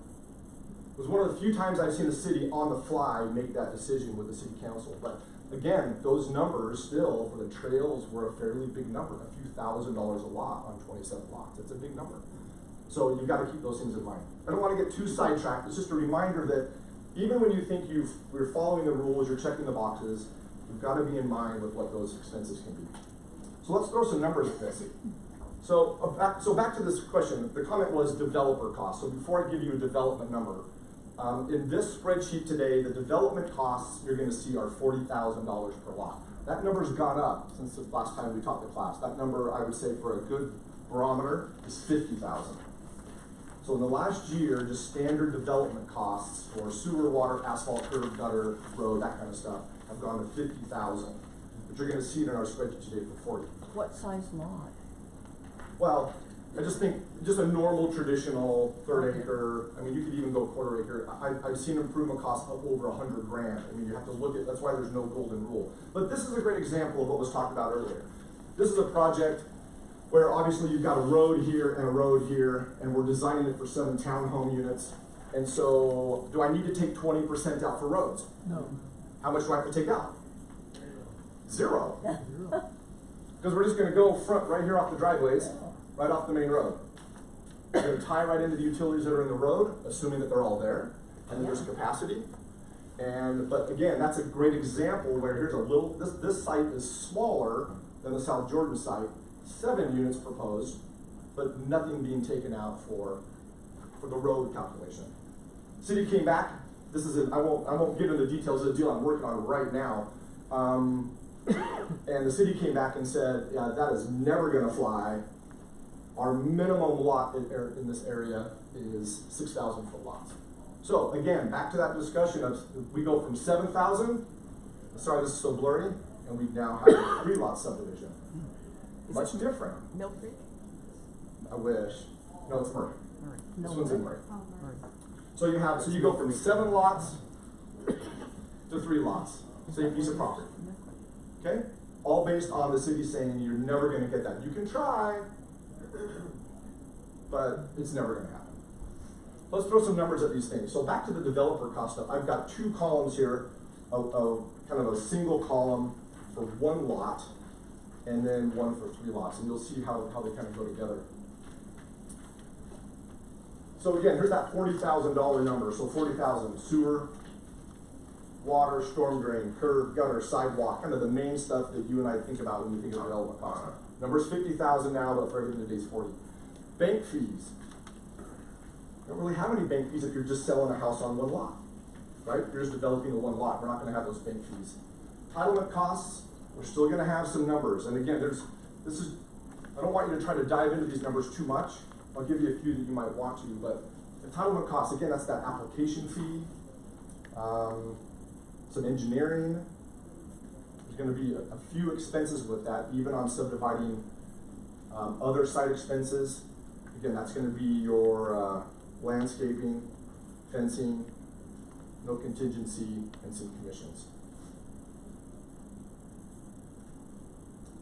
It was one of the few times I've seen the city on the fly make that decision with the city council. But again, those numbers still for the trails were a fairly big number, a few $1,000s a lot on 27 lots. It's a big number. So you've got to keep those things in mind. I don't want to get too sidetracked. It's just a reminder that even when you think you're following the rules, you're checking the boxes, you've got to be in mind with what those expenses can be. So let's throw some numbers at this. So back to this question. The comment was developer cost. So before I give you a development number, in this spreadsheet today, the development costs you're going to see are $40,000 per lot. That number's gone up since the last time we taught the class. That number, I would say, for a good barometer is $50,000. So in the last year, just standard development costs for sewer, water, asphalt, curb, gutter, road, that kind of stuff, have gone to 50,000. But you're gonna see it in our spreadsheet today for 40. What size lot? Well, I just think, just a normal traditional third acre, I mean, you could even go quarter acre. I've seen improvement costs up over 100 grand. I mean, you have to look at, that's why there's no golden rule. But this is a great example of what was talked about earlier. This is a project where obviously you've got a road here and a road here, and we're designing it for 7 townhome units. And so, do I need to take 20% out for roads? No, How much do I have to take out? 0. zero. Because we're just gonna go front, right here off the driveways, right off the main road. We're gonna tie right into the utilities that are in the road, assuming that they're all there, and then there's capacity. But again, that's a great example where here's a little, this site is smaller than the South Jordan site, 7 units proposed, but nothing being taken out for the road calculation. City came back, this is I won't get into the details of the deal I'm working on right now. And the city came back and said, yeah, that is never gonna fly. Our minimum lot in this area is 6,000 foot lots. So again, back to that discussion of, we go from 7,000, sorry this is so blurry, and we now have a 3-lot subdivision. Much different. Mill Creek? I wish. No, it's Murray. No, This one's in Murray. Oh, Murray. So you go from 7 lots to 3 lots, same piece of property. Okay? All based on the city saying you're never gonna get that. You can try, but it's never gonna happen. Let's throw some numbers at these things. So back to the developer cost stuff. I've got 2 columns here of kind of a single column for 1 lot, and then one for 3 lots, and you'll see how they kind of go together. So again, here's that $40,000 number. So 40,000 sewer, water, storm drain, curb, gutter, sidewalk, kind of the main stuff that you and I think about when we think of development cost. Number's 50,000 now, but for everything today's 40. Bank fees. You don't really have any bank fees if you're just selling a house on 1 lot, right? You're just developing a 1 lot. We're not going to have those bank fees. Entitlement costs. We're still going to have some numbers. And again, I don't want you to try to dive into these numbers too much. I'll give you a few that you might want to, but entitlement costs, again, that's that application fee, some engineering. There's going to be a few expenses with that, even on subdividing other site expenses. Again, that's going to be your landscaping, fencing, no contingency, and some commissions.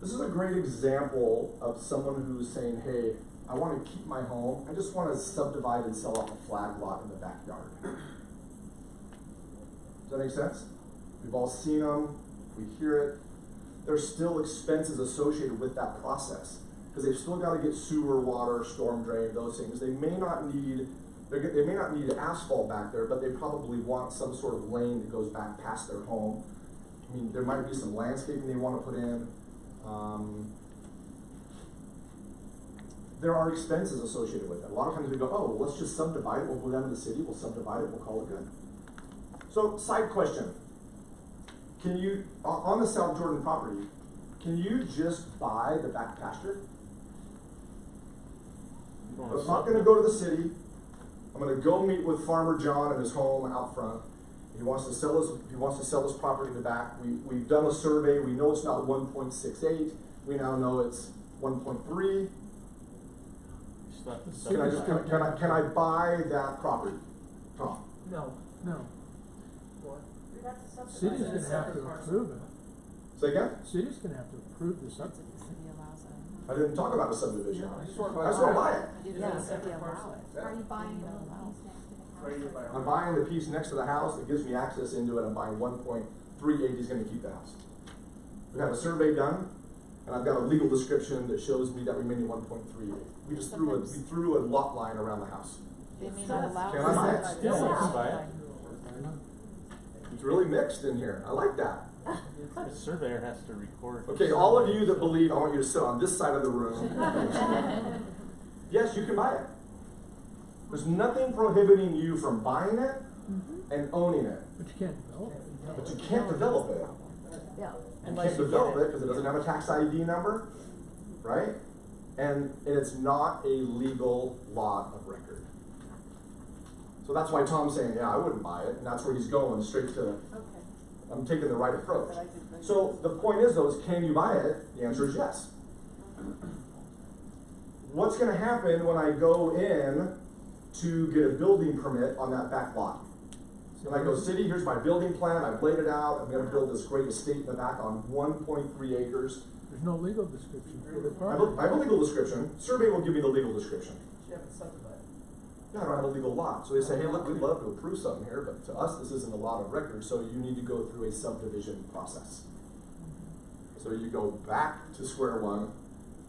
This is a great example of someone who's saying, hey, I want to keep my home. I just want to subdivide and sell off a flag lot in the backyard. Does that make sense? We've all seen them. We hear it. There's still expenses associated with that process because they've still got to get sewer, water, storm drain, those things. They may not need asphalt back there, but they probably want some sort of lane that goes back past their home. I mean, there might be some landscaping they want to put in. There are expenses associated with it. A lot of times we go, oh, well, let's just subdivide it. We'll go down to the city, we'll subdivide it, we'll call it good. So, side question. Can you, on the South Jordan property, can you just buy the back pasture? I'm not going to go to the city. I'm going to go meet with Farmer John at his home out front. He wants to sell his property in the back. We've done a survey. We know it's not 1.68. We now know it's 1.3. Can I buy that property, Tom? No. No, What? We'd have to subdivide city's it. gonna have to approve it. Say again? City's gonna have to approve the subdivision. I didn't talk about the subdivision. I just want to I just want to buy it. Yeah, Is it a separate if you parcel? allow it. Yeah. Are you buying the piece next to the house? Right here by I'm buying the piece next to the house that gives me access into it. I'm buying 1.38. He's going to keep the house. We have a survey done, and I've got a legal description that shows me that remaining 1.38. We just threw a lot line around the house. They may not allow. Can I buy it? Yeah. Yeah. It's really mixed in here. I like that. The surveyor has to record. Okay, all of you that believe, I want you to sit on this side of the room. Yes, you can buy it. There's nothing prohibiting you from buying it and owning it. But you can't develop it. But you can't develop it. Yeah. You can't develop it because it doesn't have a tax ID number, right? And it's not a legal lot of record. So that's why Tom's saying, yeah, I wouldn't buy it, and that's where he's going, straight to, Okay. I'm taking the right approach. But I just think So it's- the point is though, is can you buy it? The answer is yes. What's gonna happen when I go in to get a building permit on that back lot? And I go, city, here's my building plan, I've laid it out, I'm gonna build this great estate in the back on 1.3 acres. There's no legal description for the I property. have a legal description, survey will give me the legal description. You haven't subdivided. Yeah, I don't have a legal lot, so they say, hey, look, we'd love to approve something here, but to us, this isn't a lot of record, so you need to go through a subdivision process. So you go back to square one,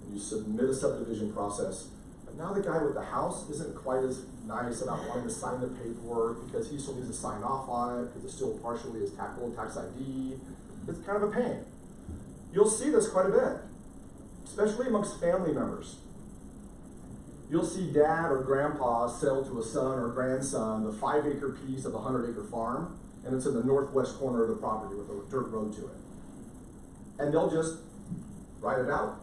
and you submit a subdivision process, but now the guy with the house isn't quite as nice about wanting to sign the paperwork, because he still needs to sign off on it, because it's still partially his old tax ID. It's kind of a pain. You'll see this quite a bit, especially amongst family members. You'll see dad or grandpa sell to a son or grandson the 5-acre piece of a 100-acre farm, and it's in the northwest corner of the property with a dirt road to it. And they'll just write it out,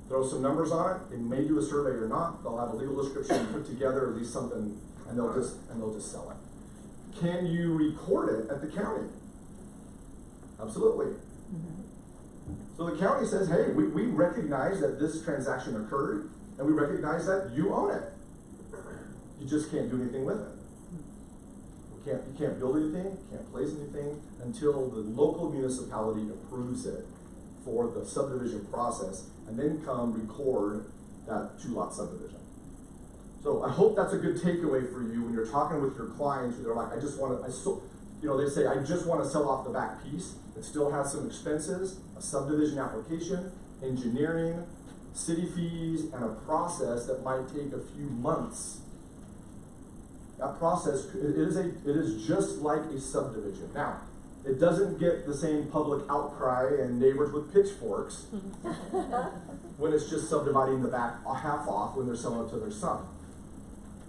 throw some numbers on it. They may do a survey or not. They'll have a legal description put together, at least something, and they'll just sell it. Can you record it at the county? Absolutely. So the county says, hey, we recognize that this transaction occurred, and we recognize that you own it. You just can't do anything with it. You can't build anything, can't place anything until the local municipality approves it for the subdivision process, and then come record that 2-lot subdivision. So I hope that's a good takeaway for you when you're talking with your clients who they're like, they say, I just want to sell off the back piece. It still has some expenses, a subdivision application, engineering, city fees, and a process that might take a few months. That process, it is just like a subdivision. Now, it doesn't get the same public outcry and neighbors with pitchforks when it's just subdividing the back half off when they're selling it to their son.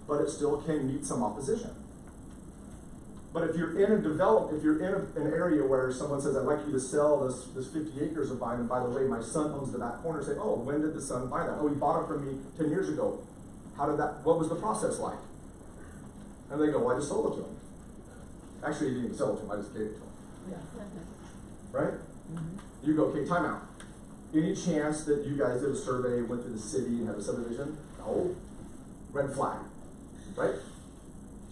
But it still can meet some opposition. But if you're in an area where someone says, I'd like you to sell this 50 acres of mine, and by the way, my son owns the back corner, say, oh, when did the son buy that? Oh, he bought it from me 10 years ago. What was the process like? And they go, well, I just sold it to him. Actually, he didn't even sell it to him, I just gave it to him. Right? You go, okay, time out. Any chance that you guys did a survey, went to the city and had a subdivision? No. Red flag. Right?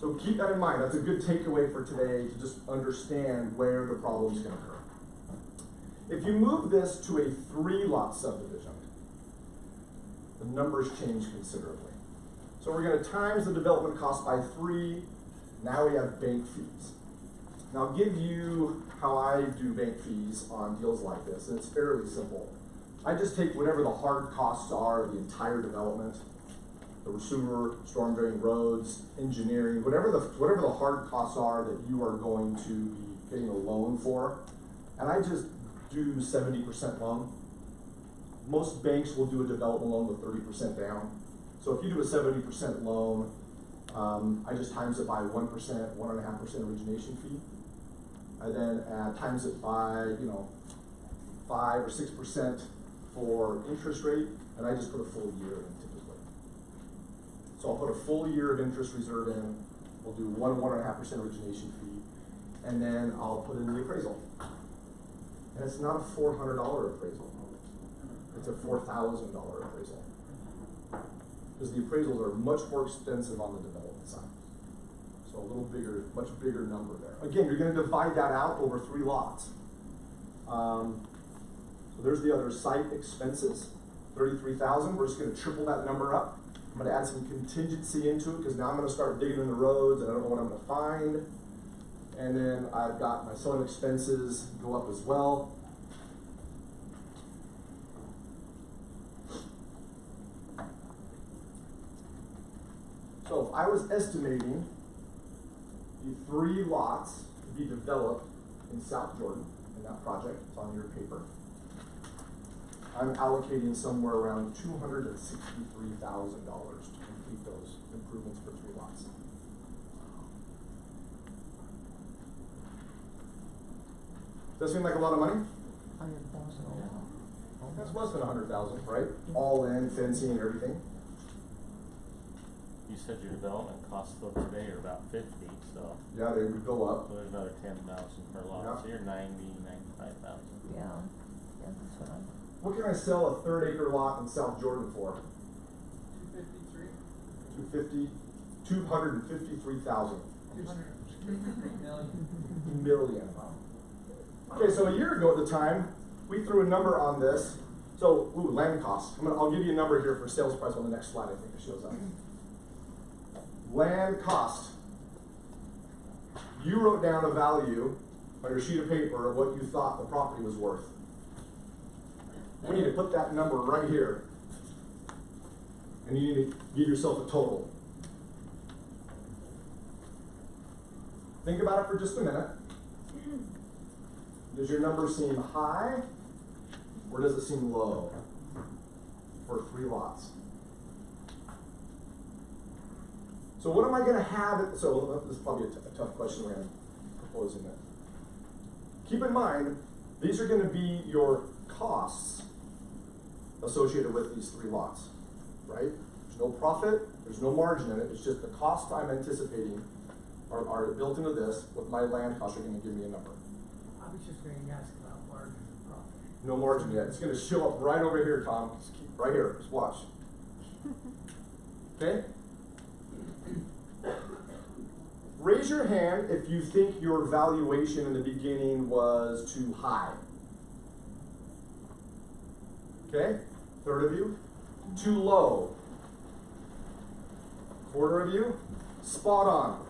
So keep that in mind. That's a good takeaway for today to just understand where the problems can occur. If you move this to a 3-lot subdivision, the numbers change considerably. So we're going to times the development cost by 3. Now we have bank fees. Now I'll give you how I do bank fees on deals like this, and it's fairly simple. I just take whatever the hard costs are of the entire development, the sewer, storm drain, roads, engineering, whatever the hard costs are that you are going to be getting a loan for, and I just do 70% loan. Most banks will do a development loan with 30% down. So if you do a 70% loan, I just times it by 1%, 1.5% origination fee. I then times it by 5 or 6% for interest rate, and I just put a full year in typically. So I'll put a full year of interest reserve in. We'll do 1.5% origination fee, and then I'll put in the appraisal. And it's not a $400 appraisal; it's a $4,000 appraisal. Because the appraisals are much more expensive on the development side. So a little bigger, much bigger number there. Again, you're going to divide that out over 3 lots. So there's the other site expenses, $33,000. We're just going to triple that number up. I'm going to add some contingency into it because now I'm going to start digging in the roads and I don't know what I'm going to find. And then I've got my selling expenses go up as well. So if I was estimating the 3 lots to be developed in South Jordan, in that project, it's on your paper, I'm allocating somewhere around $263,000 to complete those improvements for 3 lots. Does that seem like a lot of money? 100,000. That's less than 100,000, right? All in, fencing and everything. you said your development costs though today are about 50, so, Yeah, they would go up. so there's another 10,000 per lot, Yeah. so you're 95,000. Yeah, that's what I'm. What can I sell a 3rd-acre lot in South Jordan for? 253, 253,000 253 million. million. Okay, so a year ago at the time, we threw a number on this. So, land cost. I'll give you a number here for sales price on the next slide. I think it shows up. Land cost. You wrote down a value on your sheet of paper of what you thought the property was worth. We need to put that number right here. And you need to give yourself a total. Think about it for just a minute. Does your number seem high, or does it seem low for 3 lots? So what am I going to have? So this is probably a tough question when I'm proposing it. Keep in mind, these are going to be your costs associated with these 3 lots, right? There's no profit, there's no margin in it, it's just the cost I'm anticipating are built into this. With my land costs are going to give me a number. I was just going to ask about margin of profit. No margin yet. It's going to show up right over here, Tom. Just keep right here. Just watch. Okay? Raise your hand if you think your valuation in the beginning was too high. Okay? 1/3 of you. Too low. 1/4 of you. Spot on.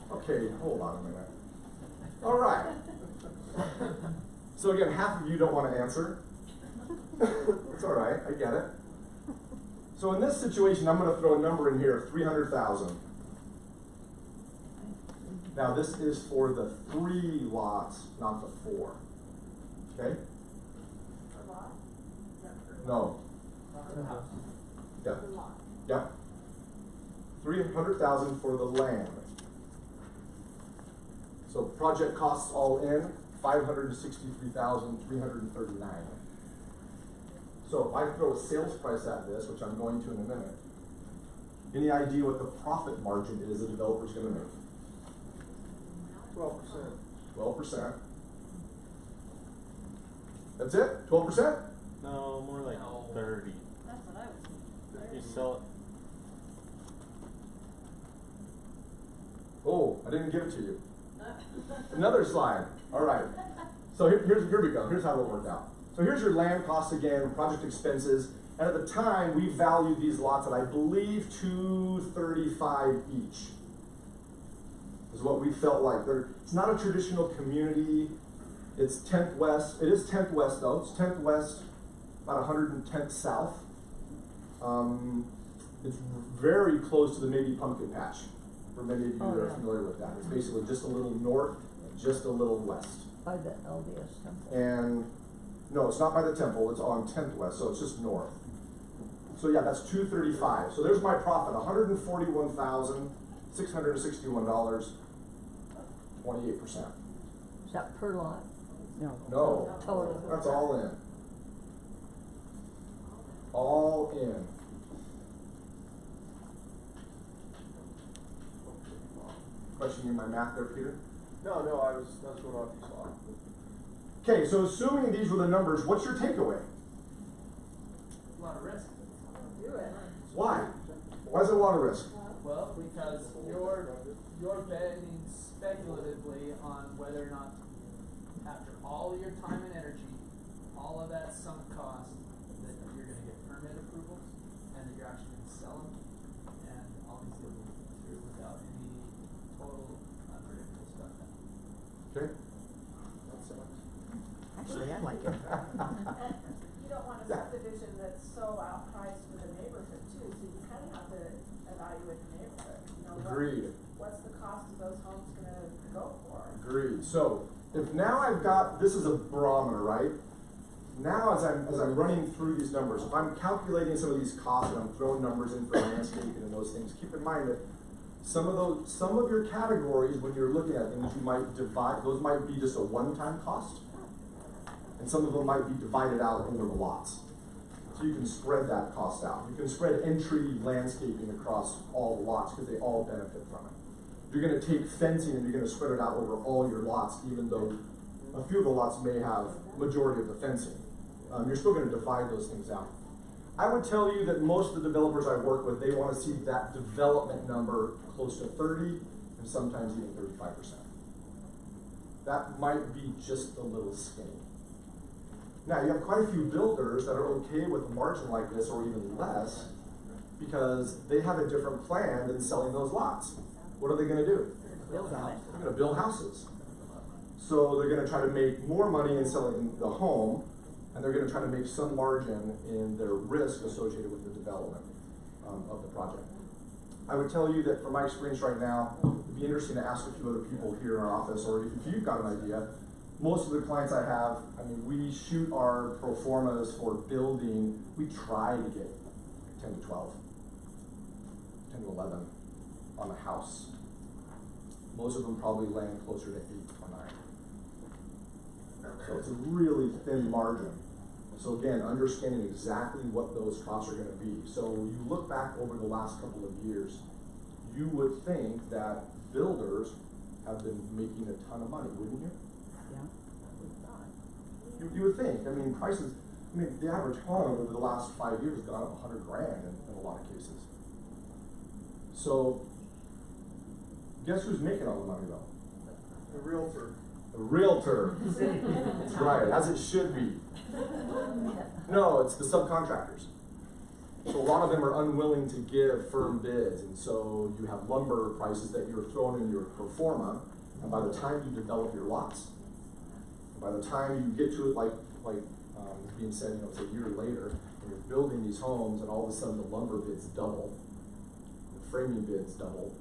Okay, hold on a minute. All right. So again, half of you don't want to answer. It's all right, I get it. So in this situation, I'm going to throw a number in here, 300,000. Now this is for the 3 lots, not the 4. Okay? Per lot? Is that per lot? No. For the house. Yep. Per lot. Yep. 300,000 for the land. So project costs all in, 563,339. So if I throw a sales price at this, which I'm going to in a minute, any idea what the profit margin is the developer's going to make? 12%. 12%. That's it? 12%? No, more like No. 30. That's what I was thinking. If you sell it, Oh, I didn't give it to you. Another slide. All right. So here we go. Here's how it'll work out. So here's your land costs again, project expenses. And at the time, we valued these lots at, I believe, $235 each. Is what we felt like. It's not a traditional community. It's 10th West. It is 10th West, though. It's 10th West, about 110th South. It's very close to the Maybe Pumpkin Patch, for many of you that are familiar with that. It's basically just a little north, just a little west. By the LDS temple. And no, it's not by the temple, it's on 10th West, so it's just north. So yeah, that's 235. So there's my profit, $141,661, 28%. Is that per lot? No, Total. that's all in. All in. Questioning my math there, Peter? No, that's what I saw. Okay, so assuming these were the numbers, what's your takeaway? A lot of risk. Do it. Why? Why is it a lot of risk? Well, because you're betting speculatively on whether or not, after all of your time and energy, all of that sunk cost, that you're going to get permit approvals and that you're actually going to sell them, and all these deals will go through without any total unpredictable stuff. Okay. Actually, I like it. You don't want a subdivision that's so outpriced for the neighborhood too, so you kind of have to evaluate the neighborhood. You know, Agreed. what's the cost of those homes gonna go for? Agreed. So if now I've got, this is a barometer, right? Now as I'm running through these numbers, if I'm calculating some of these costs and I'm throwing numbers in for landscaping and those things, keep in mind that some of your categories when you're looking at things, you might divide, those might be just a one-time cost. And some of them might be divided out over the lots. So you can spread that cost out. You can spread entry landscaping across all the lots because they all benefit from it. You're gonna take fencing and you're gonna spread it out over all your lots, even though a few of the lots may have majority of the fencing. You're still gonna divide those things out. I would tell you that most of the developers I work with, they wanna see that development number close to 30 and sometimes even 35%. That might be just a little skinny. Now, you have quite a few builders that are okay with a margin like this or even less because they have a different plan than selling those lots. What are they gonna do? Build on it. They're gonna build houses. So they're gonna try to make more money in selling the home, and they're gonna try to make some margin in their risk associated with the development of the project. I would tell you that from my experience right now, it'd be interesting to ask a few other people here in our office, or if you've got an idea. Most of the clients I have, I mean, we shoot our pro formas for building, we try to get 10 to 12, 10 to 11 on a house. Most of them probably land closer to 8 or 9. So it's a really thin margin. So again, understanding exactly what those costs are gonna be. So you look back over the last couple of years, you would think that builders have been making a ton of money, wouldn't you? You would think. I mean, prices, I mean, the average home over the last 5 years has gone up 100 grand in a lot of cases. So, guess who's making all the money though? The realtor. The realtor. That's right, as it should be. No, it's the subcontractors. So a lot of them are unwilling to give firm bids, and so you have lumber prices that you're throwing in your pro forma, and by the time you develop your lots, by the time you get to it, like is being said, you know, it's a year later, and you're building these homes, and all of a sudden the lumber bids double, the framing bids double.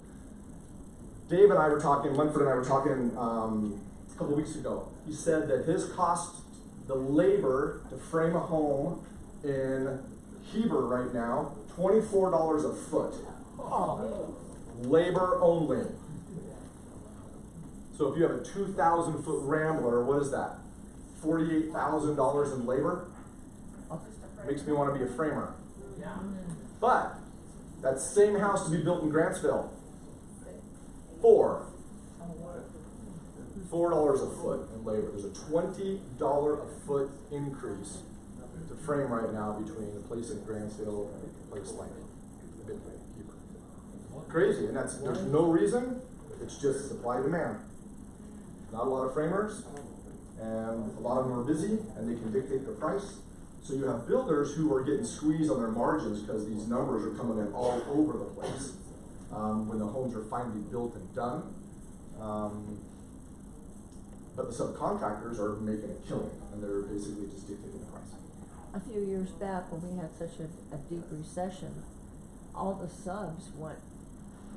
Dave and I were talking, Munford and I were talking a couple of weeks ago. He said that his cost, the labor to frame a home in Heber right now, $24 a foot. Labor only. So if you have a 2,000 foot Rambler, what is that? $48,000 in labor? Makes me want to be a framer. But that same house to be built in Grantsville, $4 a foot in labor. There's a $20 a foot increase to frame right now between the place in Grantsville and the place like Heber. Crazy, and there's no reason. It's just supply and demand. Not a lot of framers, and a lot of them are busy, and they can dictate the price. So you have builders who are getting squeezed on their margins because these numbers are coming in all over the place when the homes are finally built and done. But the subcontractors are making a killing, and they're basically just dictating the price. A few years back, when we had such a deep recession, all the subs went,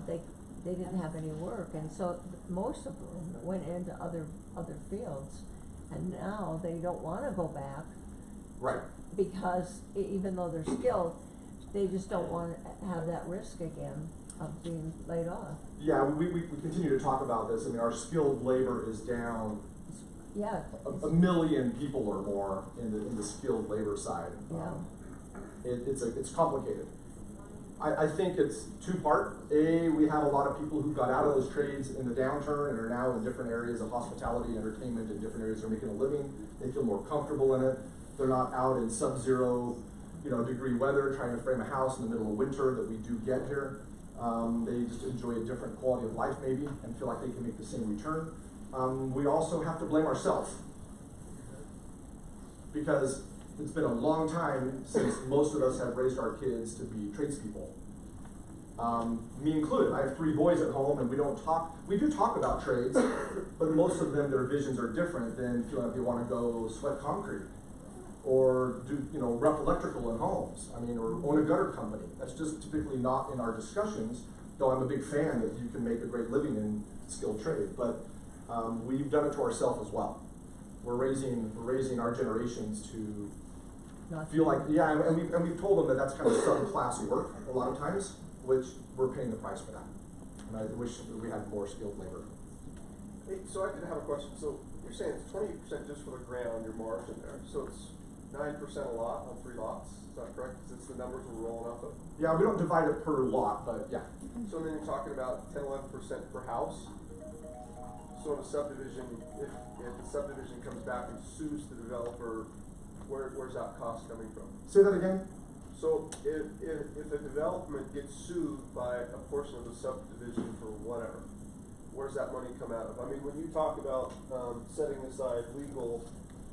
they didn't have any work, and so most of them went into other fields, and now they don't wanna go back. Right. Because even though they're skilled, they just don't wanna have that risk again of being laid off. Yeah, we continue to talk about this. I mean, our skilled labor is down Yeah. a million people or more in the skilled labor side. Yeah. It's complicated. I think it's two-part. A, we have a lot of people who got out of those trades in the downturn and are now in different areas of hospitality, entertainment, and different areas they're making a living. They feel more comfortable in it. They're not out in sub-zero, degree weather trying to frame a house in the middle of winter that we do get here. They just enjoy a different quality of life maybe and feel like they can make the same return. We also have to blame ourselves because it's been a long time since most of us have raised our kids to be tradespeople. Me included. I have 3 boys at home, and we do talk about trades, but most of them, their visions are different than feeling like they want to go sweat concrete or do, rough electrical in homes. I mean, or own a gutter company. That's just typically not in our discussions, though I'm a big fan that you can make a great living in skilled trade, but we've done it to ourselves as well. We're raising our generations to feel like, and we've told them that that's kind of subclass work a lot of times, which we're paying the price for that. And I wish that we had more skilled labor. Hey, so I did have a question. So you're saying it's 20% just for the grant on your margin there. So it's 9% a lot on 3 lots. Is that the numbers we're rolling off of? Yeah, we don't divide it per lot, but yeah. So then you're talking about 10-11% per house? So in a subdivision, if the subdivision comes back and sues the developer, where's that cost coming from? Say that again? So if a development gets sued by a portion of the subdivision for whatever, where's that money come out of? I mean, when you talk about, setting aside legal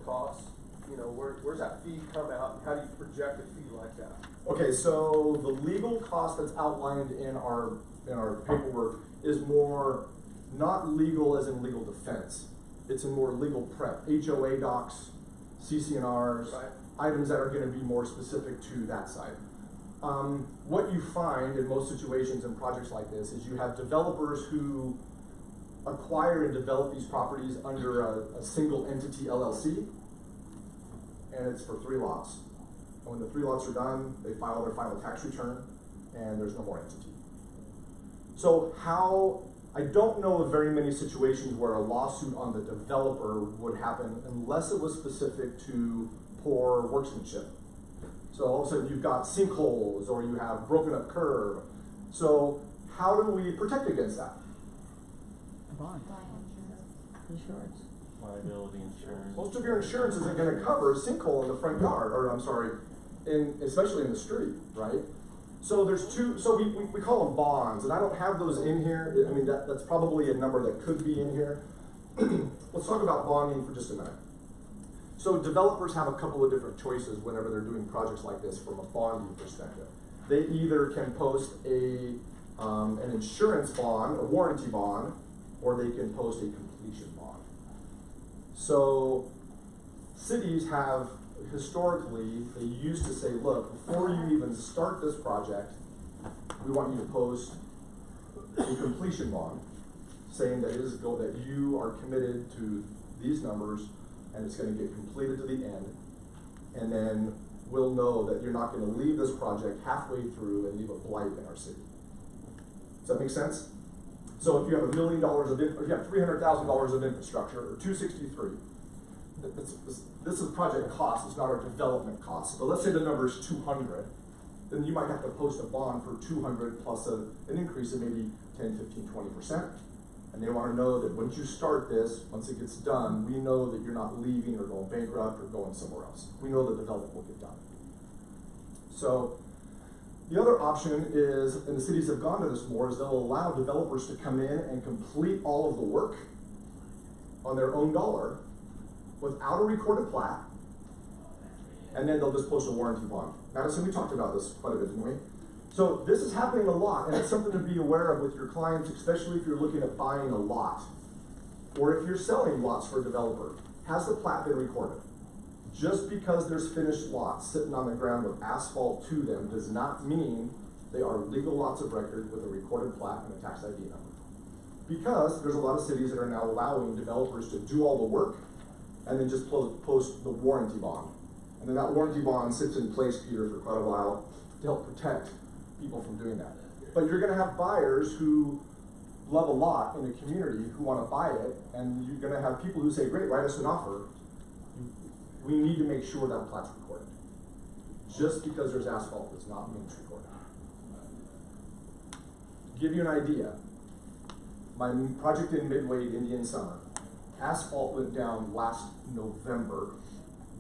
costs, you know, where's that fee come out, and how do you project a fee like that? Okay, so the legal cost that's outlined in our paperwork is more, not legal as in legal defense. It's in more legal prep, HOA docs, CC&Rs, Right. items that are gonna be more specific to that side. What you find in most situations in projects like this is you have developers who acquire and develop these properties under a single entity LLC, and it's for 3 lots. And when the 3 lots are done, they file their final tax return, and there's no more entity. So I don't know of very many situations where a lawsuit on the developer would happen unless it was specific to poor workmanship. So all of a sudden you've got sinkholes, or you have broken up curb. So how do we protect against that? Bond. Insurance. Liability insurance. Most of your insurance isn't gonna cover a sinkhole in the front yard, or I'm sorry, especially in the street, right? So there's two, so we call them bonds, and I don't have those in here. I mean, that's probably a number that could be in here. Let's talk about bonding for just a minute. So developers have a couple of different choices whenever they're doing projects like this from a bonding perspective. They either can post an insurance bond, a warranty bond, or they can post a completion bond. So cities have historically, they used to say, look, before you even start this project, we want you to post a completion bond, saying that that you are committed to these numbers, and it's gonna get completed to the end, and then we'll know that you're not gonna leave this project halfway through and leave a blight in our city. Does that make sense? So if you have $1 million if you have $300,000 of infrastructure, or 263, this is project cost, it's not our development cost. But let's say the number is 200, then you might have to post a bond for 200 plus an increase of maybe 10, 15, 20%. And they wanna know that once you start this, once it gets done, we know that you're not leaving or going bankrupt or going somewhere else. We know the development will get done. So the other option is, and the cities have gone to this more, is they'll allow developers to come in and complete all of the work on their own dollar without a recorded plat, and then they'll just post a warranty bond. Madison, we talked about this quite a bit, didn't we? So this is happening a lot, and it's something to be aware of with your clients, especially if you're looking at buying a lot, or if you're selling lots for a developer. Has the plat been recorded? Just because there's finished lots sitting on the ground with asphalt to them does not mean they are legal lots of record with a recorded plat and a tax ID number. Because there's a lot of cities that are now allowing developers to do all the work and then just post the warranty bond. And then that warranty bond sits in place, Peter, for quite a while to help protect people from doing that. But you're gonna have buyers who love a lot in the community who wanna buy it, and you're gonna have people who say, great, write us an offer. We need to make sure that plat's recorded. Just because there's asphalt does not mean it's recorded. To give you an idea, my project in Midway, Indian Summer, asphalt went down last November,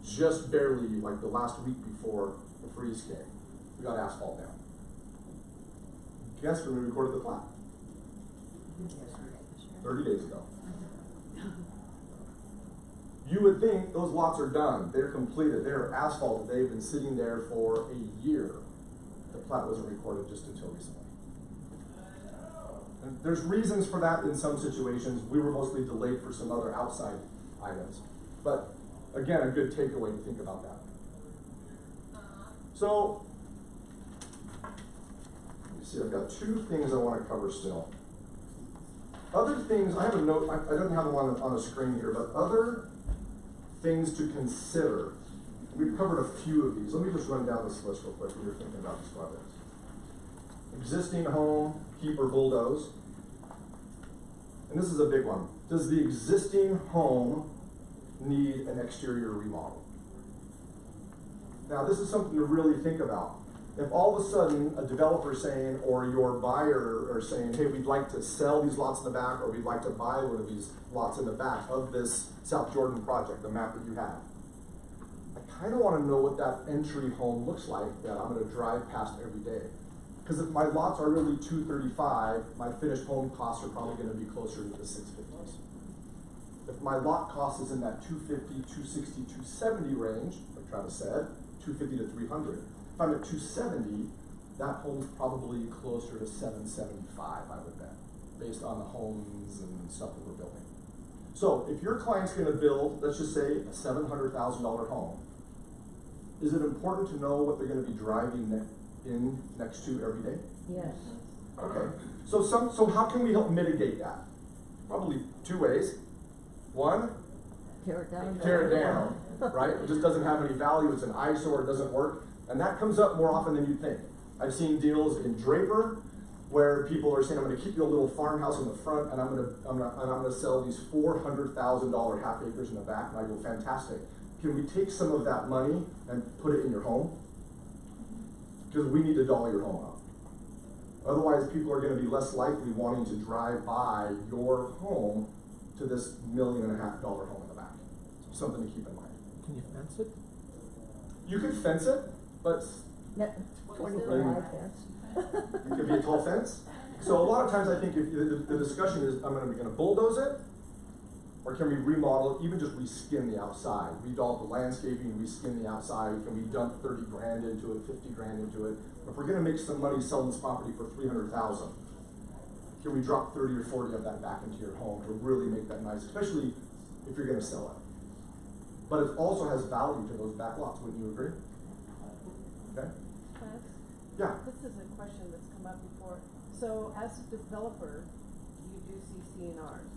just barely, like the last week before the freeze came. We got asphalt down. Guess when we recorded the plat? 30 days ago. You would think those lots are done, they're completed, they're asphalted, they've been sitting there for a year. The plat wasn't recorded just until recently. And there's reasons for that in some situations. We were mostly delayed for some other outside items. But again, a good takeaway to think about that. So, let me see, I've got 2 things I want to cover still. Other things, I have a note, I don't have them on the screen here, but other things to consider. We've covered a few of these. Let me just run down this list real quick when you're thinking about these projects. Existing home, keep or bulldoze. And this is a big one. Does the existing home need an exterior remodel? Now, this is something to really think about. If all of a sudden a developer saying, or your buyer are saying, hey, we'd like to sell these lots in the back, or we'd like to buy one of these lots in the back of this South Jordan project, the map that you have, I kinda wanna know what that entry home looks like that I'm gonna drive past every day. Cause if my lots are really 235, my finished home costs are probably gonna be closer to the 650s. If my lot cost is in that 250, 260, 270 range, like Travis said, 250 to 300. If I'm at 270, that home's probably closer to 775, I would bet, based on the homes and stuff that we're building. So if your client's gonna build, let's just say, a $700,000 home, is it important to know what they're gonna be driving in next to every day? Yes. Okay, so how can we help mitigate that? Probably two ways. One, Tear it down. tear it down, right? It just doesn't have any value, it's an eyesore, it doesn't work. And that comes up more often than you think. I've seen deals in Draper where people are saying, I'm gonna keep your little farmhouse in the front and I'm gonna sell these $400,000 half acres in the back. And I go, fantastic. Can we take some of that money and put it in your home? Because we need to dollar your home up. Otherwise, people are gonna be less likely wanting to drive by your home to this $1.5 million home in the back. Something to keep in mind. Can you fence it? You could fence it, but No, 25 fence. it could be a tall fence. So a lot of times I think if the discussion is, we're gonna bulldoze it, or can we remodel it, even just reskin the outside, redoll the landscaping, reskin the outside, can we dump 30 grand into it, 50 grand into it? If we're gonna make some money selling this property for 300,000, can we drop 30 or 40 of that back into your home to really make that nice, especially if you're gonna sell it? But it also has value to those back lots, wouldn't you agree? Okay? Clarence? Yeah. This is a question that's come up before. So as a developer, you do CC&Rs.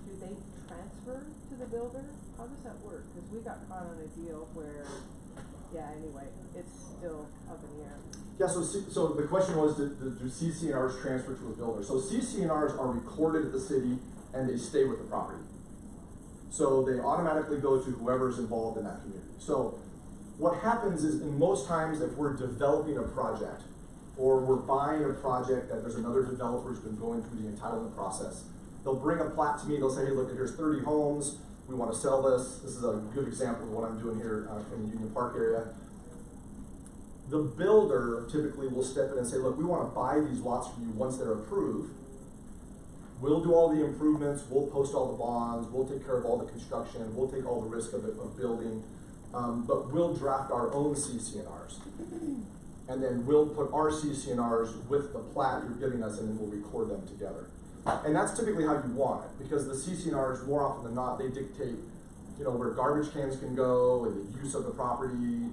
Do they transfer to the builder? How does that work? Because we got caught on a deal where, yeah, anyway, it's still up in the air. Yeah, so the question was, do CC&Rs transfer to a builder? So CC&Rs are recorded at the city and they stay with the property. So they automatically go to whoever's involved in that community. So what happens is, in most times, if we're developing a project or we're buying a project that there's another developer who's been going through the entitlement process, they'll bring a plat to me, they'll say, hey, look, here's 30 homes, we want to sell this. This is a good example of what I'm doing here in the Union Park area. The builder typically will step in and say, look, we want to buy these lots for you once they're approved. We'll do all the improvements, we'll post all the bonds, we'll take care of all the construction, we'll take all the risk of building, but we'll draft our own CC&Rs. And then we'll put our CC&Rs with the plat you're giving us, and then we'll record them together. And that's typically how you want it, because the CC&Rs, more often than not, they dictate, where garbage cans can go, and the use of the property,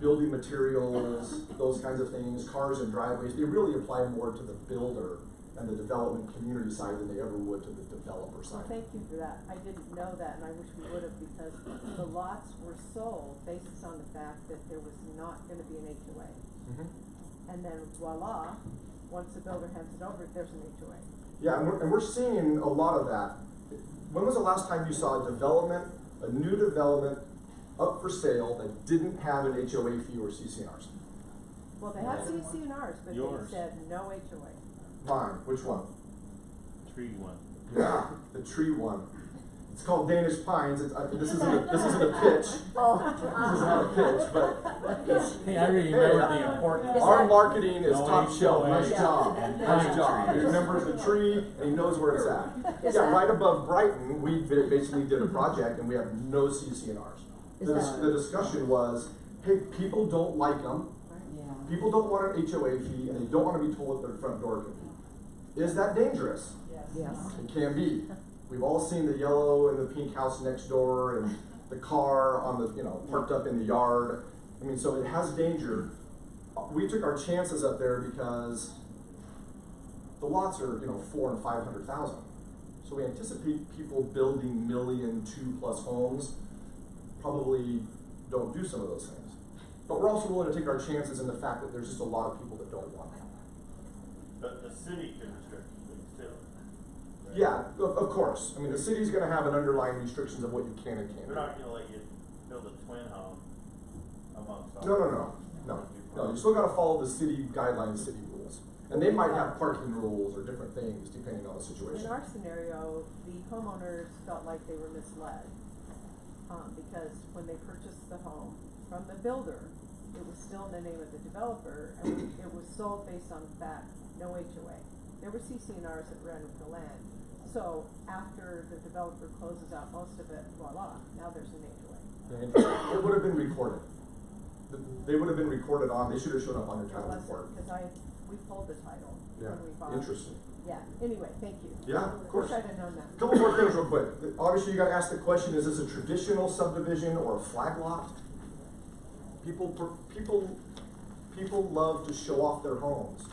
building materials, those kinds of things, cars and driveways. They really apply more to the builder and the development community side than they ever would to the developer side. Well, thank you for that. I didn't know that, and I wish we would have, because the lots were sold based on the fact that there was not gonna be an HOA. Mm-hmm. And then voila, once the builder hands it over, there's an HOA. Yeah, and we're seeing a lot of that. When was the last time you saw a new development up for sale that didn't have an HOA fee or CC&Rs? Well, they had CC&Rs, but Yours. they said no HOA. Mine, which one? Tree one. Yeah, the tree one. It's called Danish Pines. This isn't a pitch. Oh. This is not a pitch, but Hey, I remember the importance. our marketing is No top shelf. HOA Nice job. and Nice pine job. He trees. remembers the tree and he knows where it's at. Is Yeah, that- right above Brighton, we basically did a project and we have no CC&Rs. Is that- The discussion was, hey, people don't like them. People don't want an HOA fee and they don't want to be told what their front door can be. Is that dangerous? Yes. It can be. We've all seen the yellow and the pink house next door and the car on the, parked up in the yard. I mean, so it has danger. We took our chances up there because the lots are, 400,000 and 500,000. So we anticipate people building 1 million, 2+ homes probably don't do some of those things. But we're also willing to take our chances in the fact that there's just a lot of people that don't want them. But the city can restrict things too. right? Yeah, of course. I mean, the city's gonna have an underlying restrictions of what you can and can't They're do. not gonna let you build a twin home amongst all. No. You You still gotta follow the city guidelines, city rules. And they might have parking rules or different things depending on the situation. In our scenario, the homeowners felt like they were misled, because when they purchased the home from the builder, it was still in the name of the developer, and it was sold based on fact, no HOA. There were CCNRs that ran with the land, so after the developer closes out most of it, voila, now there's an HOA. And it would have been recorded. They would have been recorded on, they should have shown up on your title report. Because we pulled the title Yeah, when we bought. interesting. Yeah, anyway, thank you. Yeah, of course. Wish I'd have known that. Couple more things real quick. Obviously, you gotta ask the question, is this a traditional subdivision or a flag lot? People love to show off their homes.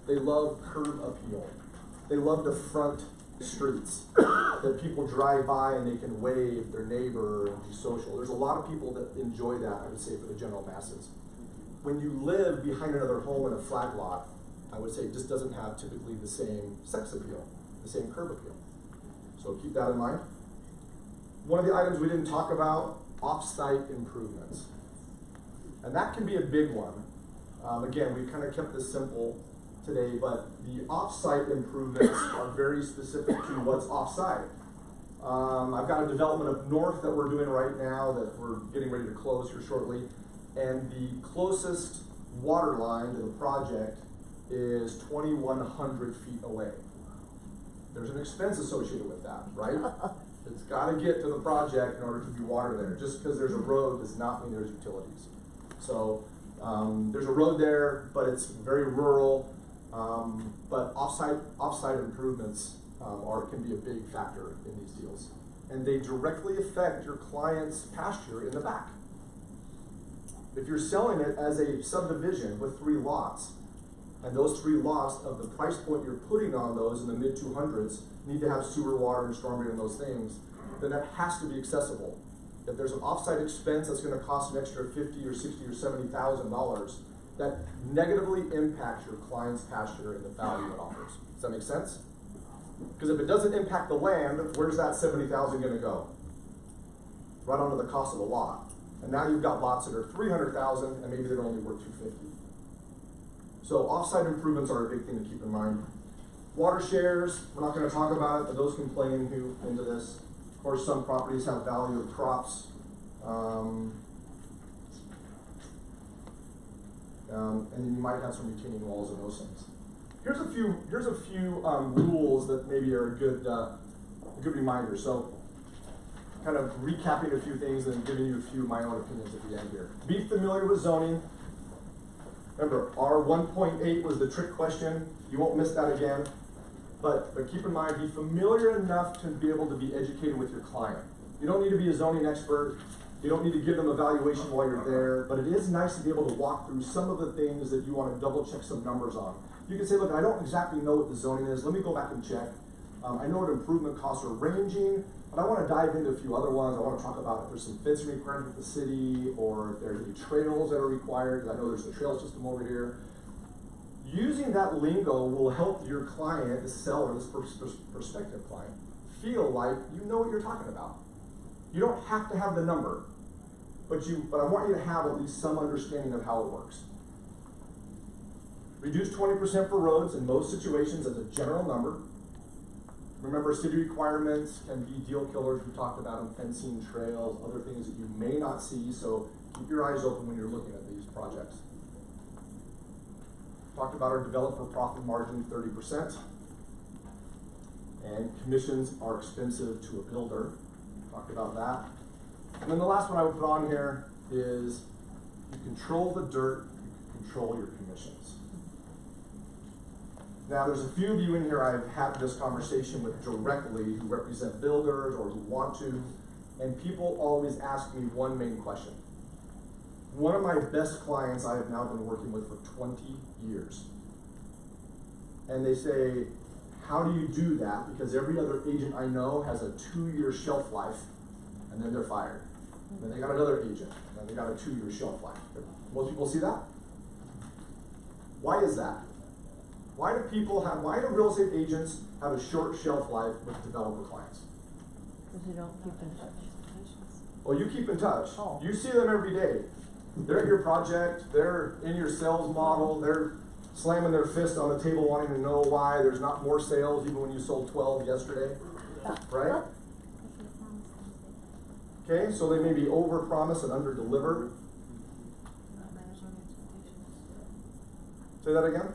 They love curb appeal. They love the front streets that people drive by and they can wave their neighbor and be social. There's a lot of people that enjoy that, I would say, for the general masses. When you live behind another home in a flag lot, I would say it just doesn't have typically the same sex appeal, the same curb appeal. So keep that in mind. One of the items we didn't talk about, off-site improvements. And that can be a big one. Again, we kind of kept this simple today, but the off-site improvements are very specific to what's off-site. I've got a development up north that we're doing right now that we're getting ready to close here shortly. And the closest water line to the project is 2,100 feet away. There's an expense associated with that, right? It's gotta get to the project in order to be water there. Just because there's a road does not mean there's utilities. So, there's a road there, but it's very rural. But off-site improvements, can be a big factor in these deals. And they directly affect your client's pasture in the back. If you're selling it as a subdivision with 3 lots, and those 3 lots of the price point you're putting on those in the mid-200s need to have sewer, water, and storm drain and those things, then that has to be accessible. If there's an off-site expense that's gonna cost an extra $50 or $60 or $70,000, that negatively impacts your client's pasture and the value it offers. Does that make sense? Because if it doesn't impact the land, where's that $70,000 gonna go? Right onto the cost of the lot. And now you've got lots that are $300,000 and maybe they're only worth $250,000. So off-site improvements are a big thing to keep in mind. Water shares, we're not gonna talk about it, but those can play into this. Of course, some properties have value of crops. And then you might have some retaining walls and those things. Here's a few rules that maybe are a good reminder. So, kind of recapping a few things and giving you a few of my own opinions at the end here. Be familiar with zoning. Remember, our 1.8 was the trick question. You won't miss that again. But keep in mind, be familiar enough to be able to be educated with your client. You don't need to be a zoning expert. You don't need to give them a valuation while you're there, but it is nice to be able to walk through some of the things that you want to double check some numbers on. You can say, look, I don't exactly know what the zoning is. Let me go back and check. I know what improvement costs are ranging, but I want to dive into a few other ones. I want to talk about if there's some fencing requirements with the city, or if there's any trails that are required. I know there's the trail system over here. Using that lingo will help your client, the seller, this prospective client, feel like you know what you're talking about. You don't have to have the number, but I want you to have at least some understanding of how it works. Reduce 20% for roads in most situations as a general number. Remember, city requirements can be deal killers. We talked about them, fencing, trails, other things that you may not see, so keep your eyes open when you're looking at these projects. Talked about our developer profit margin, 30%. And commissions are expensive to a builder. Talked about that. And then the last one I would put on here is you control the dirt, you control your commissions. Now there's a few of you in here I've had this conversation with directly who represent builders or who want to, and people always ask me one main question. One of my best clients I have now been working with for 20 years. And they say, how do you do that? Because every other agent I know has a 2-year shelf life, and then they're fired. And then they got another agent, and then they got a 2-year shelf life. Most people see that? Why is that? Why do real estate agents have a short shelf life with developer clients? Because you don't keep in touch. Well, you keep in touch. Oh. You see them every day. They're at your project, they're in your sales model, they're slamming their fist on the table wanting to know why there's not more sales even when you sold 12 yesterday, right? Okay, so they may be over-promise and under-deliver. Not managing expectations. Say that again?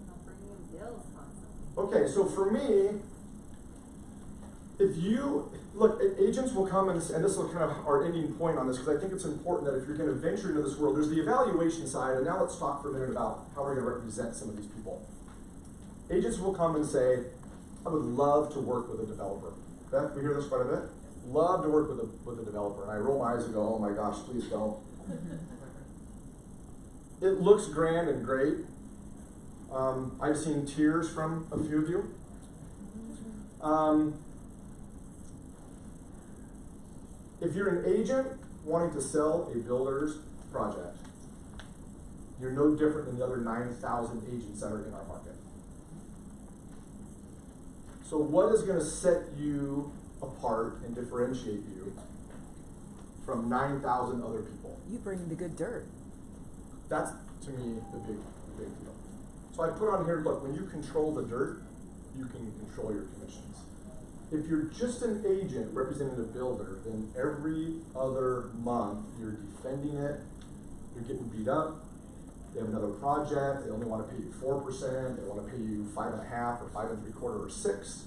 Not bringing in bills constantly. Okay, so for me, if you, look, agents will come and this will kind of our ending point on this, because I think it's important that if you're gonna venture into this world, there's the evaluation side, and now let's talk for a minute about how we're gonna represent some of these people. Agents will come and say, I would love to work with a developer. Beth, we hear this quite a bit? Love to work with a developer, and I roll my eyes and go, oh my gosh, please don't. It looks grand and great. I've seen tears from a few of you. If you're an agent wanting to sell a builder's project, you're no different than the other 9,000 agents that are in our market. So what is going to set you apart and differentiate you from 9,000 other people? You bring the good dirt. That's, to me, the big deal. So I put on here, look, when you control the dirt, you can control your commissions. If you're just an agent representing a builder, then every other month you're defending it, you're getting beat up, they have another project, they only want to pay you 4%, they want to pay you 5.5 or 5 3/4 or 6.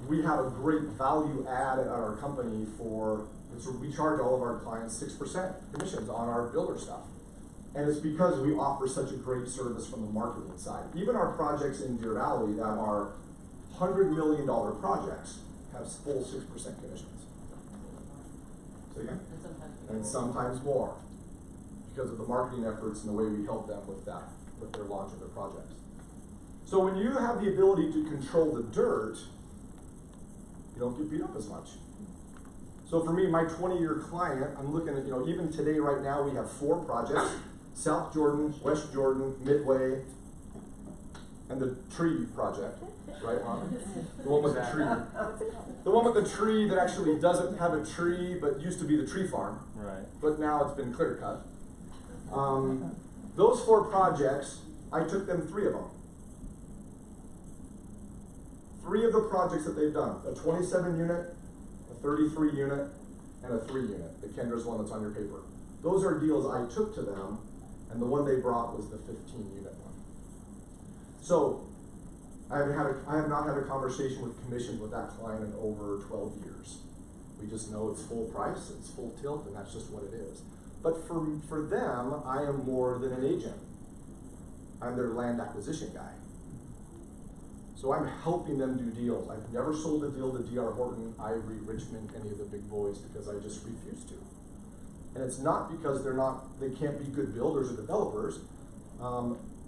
We have a great value add at our company we charge all of our clients 6% commissions on our builder stuff. And it's because we offer such a great service from the marketing side. Even our projects in Deer Valley that are $100 million projects have full 6% commissions. Say again? And sometimes more, because of the marketing efforts and the way we help them with that, with their launch of their projects. So when you have the ability to control the dirt, you don't get beat up as much. So for me, my 20-year client, I'm looking at, even today, right now, we have 4 projects: South Jordan, West Jordan, Midway, and the tree project, right, Mom? The one with the tree. The one with the tree that actually doesn't have a tree, but used to be the tree farm. Right. But now it's been clear cut. Those 4 projects, I took them 3 of them. 3 of the projects that they've done: a 27 unit, a 33 unit, and a 3 unit. The Kendra's one that's on your paper. Those are deals I took to them, and the one they brought was the 15 unit one. So I have not had a conversation with commissions with that client in over 12 years. We just know it's full price, it's full tilt, and that's just what it is. But for them, I am more than an agent. I'm their land acquisition guy. So I'm helping them do deals. I've never sold a deal to D.R. Horton, Ivory, Richmond, any of the big boys, because I just refuse to. And it's not because they can't be good builders or developers.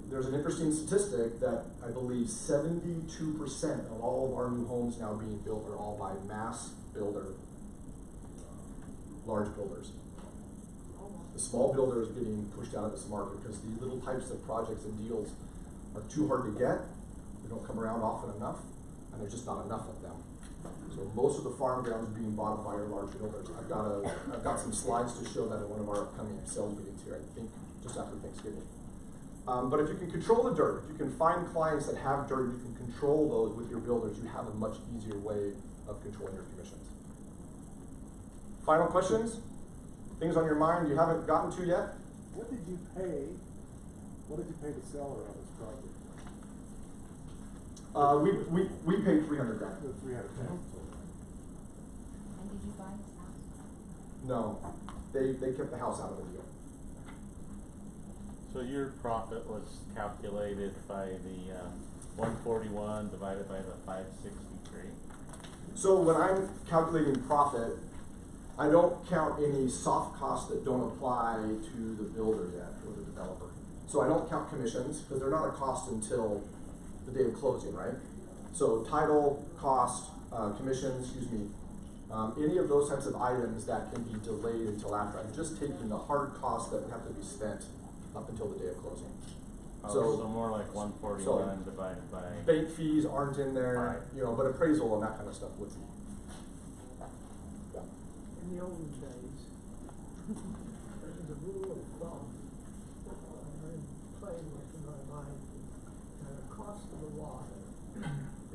There's an interesting statistic that I believe 72% of all of our new homes now being built are all by mass builder, large builders. The small builder is getting pushed out of this market because these little types of projects and deals are too hard to get. They don't come around often enough, and there's just not enough of them. So most of the farm grounds being bought by our large builders. I've got some slides to show that in one of our upcoming sales meetings here, I think just after Thanksgiving. But if you can control the dirt, if you can find clients that have dirt, you can control those with your builders, you have a much easier way of controlling your commissions. Final questions? Things on your mind you haven't gotten to yet? What did you pay the seller on this project? We paid $300,000. The $300,000. And did you buy his house? No, they kept the house out of the deal. So your profit was calculated by the 141 divided by the 563? So when I'm calculating profit, I don't count any soft costs that don't apply to the builder yet, or the developer. So I don't count commissions, because they're not a cost until the day of closing, right? So title, cost, commissions, any of those types of items that can be delayed until after. I'm just taking the hard costs that would have to be spent up until the day of closing. Oh, so more like 141 divided by... Bank fees aren't in there, Right. But appraisal and that kind of stuff would be. In the olden days, there was a rule of thumb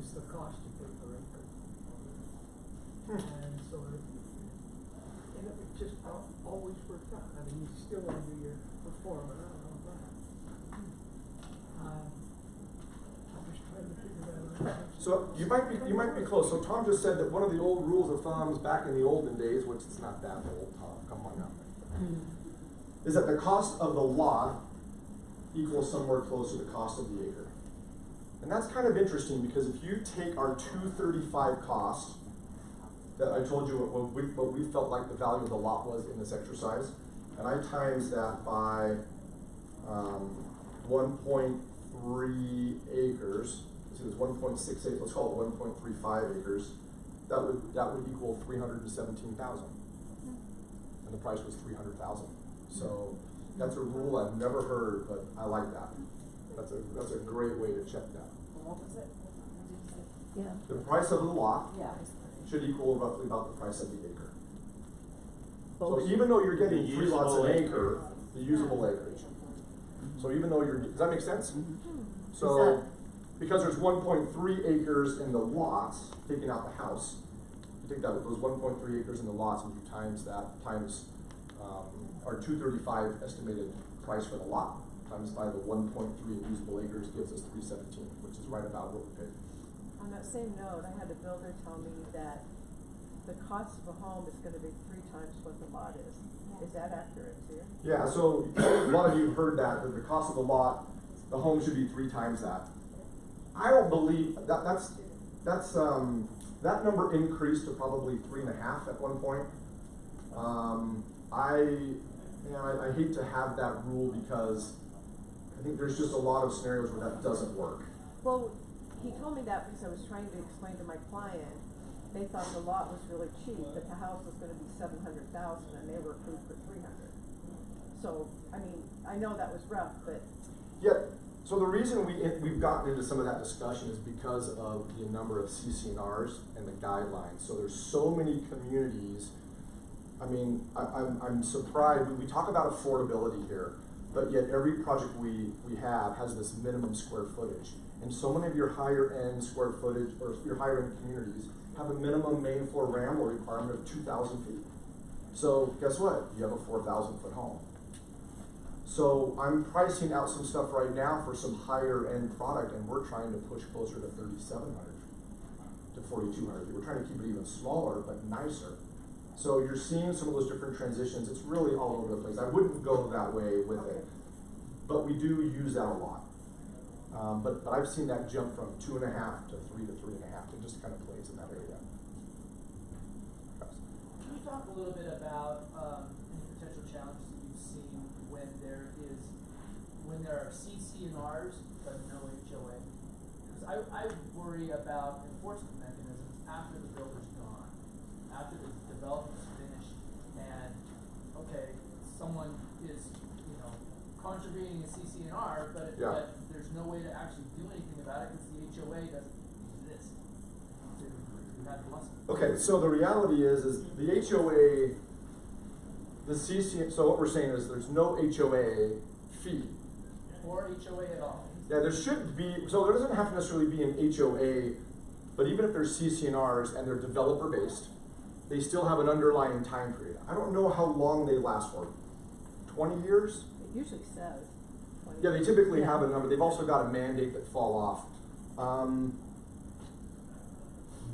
it's the cost you pay per acre. And so, and it just always works out. I mean, you still want to do your performance and all that. I'm just trying to figure that out. So you might be close. So Tom just said that one of the old rules of thumbs back in the olden days, which it's not that old, Tom, come on now, is that the cost of the lot equals somewhere close to the cost of the acre. And that's kind of interesting because if you take our 235 cost that I told you what we felt like the value of the lot was in this exercise, and I times that by 1.3 acres, so it's 1.68, let's call it 1.35 acres, that would equal 317,000. And the price was 300,000. So that's a rule I've never heard, but I like that. That's a great way to check that. What was it? Yeah. The price of the lot Yeah. should equal roughly about the price of the acre. So Both. even though you're getting The 3 lots an usable acre, the usable acreage. So even though does that make sense? Is So, that- because there's 1.3 acres in the lots, taking out the house, you take that, those 1.3 acres in the lots and you times that, times, our 235 estimated price for the lot, times by the 1.3 usable acres gives us 317, which is right about what we paid. On that same note, I had a builder tell me that the cost of a home is gonna be 3 times what the lot is. Is that accurate too? Yeah, so a lot of you have heard that the cost of the lot, the home should be 3 times that. I don't believe that's that number increased to probably 3.5 at one point. I hate to have that rule because I think there's just a lot of scenarios where that doesn't work. Well, he told me that because I was trying to explain to my client, they thought the lot was really cheap, but the house was gonna be 700,000 and they were approved for 300. So, I mean, I know that was rough, but Yeah, so the reason we've gotten into some of that discussion is because of the number of CC&Rs and the guidelines. So there's so many communities. I mean, I'm surprised. We talk about affordability here, but yet every project we have has this minimum square footage. And so many of your higher end square footage or your higher end communities have a minimum main floor RAML requirement of 2,000 feet. So guess what? You have a 4,000 foot home. So I'm pricing out some stuff right now for some higher end product, and we're trying to push closer to 3,700 to 4,200. We're trying to keep it even smaller, but nicer. So you're seeing some of those different transitions. It's really all over the place. I wouldn't go that way with it, but we do use that a lot. But I've seen that jump from 2.5 to 3 to 3.5. It just kind of plays in that area. Can you talk a little bit about any potential challenges that you've seen when there are CC&Rs but no HOA? Because I worry about enforcement mechanisms after the builder's gone, after the development's finished, and okay, someone is contravening a CC&R, but there's no way to actually do anything about it because the HOA doesn't exist to have the license. Okay, so the reality is the HOA, the CC, so what we're saying is there's no HOA fee. Or HOA at all. Yeah, there should be, so there doesn't have to necessarily be an HOA, but even if there's CC&Rs and they're developer based, they still have an underlying time period. I don't know how long they last for. 20 years? it usually says 20. Yeah, they typically have a number. They've also got a mandate that fall off.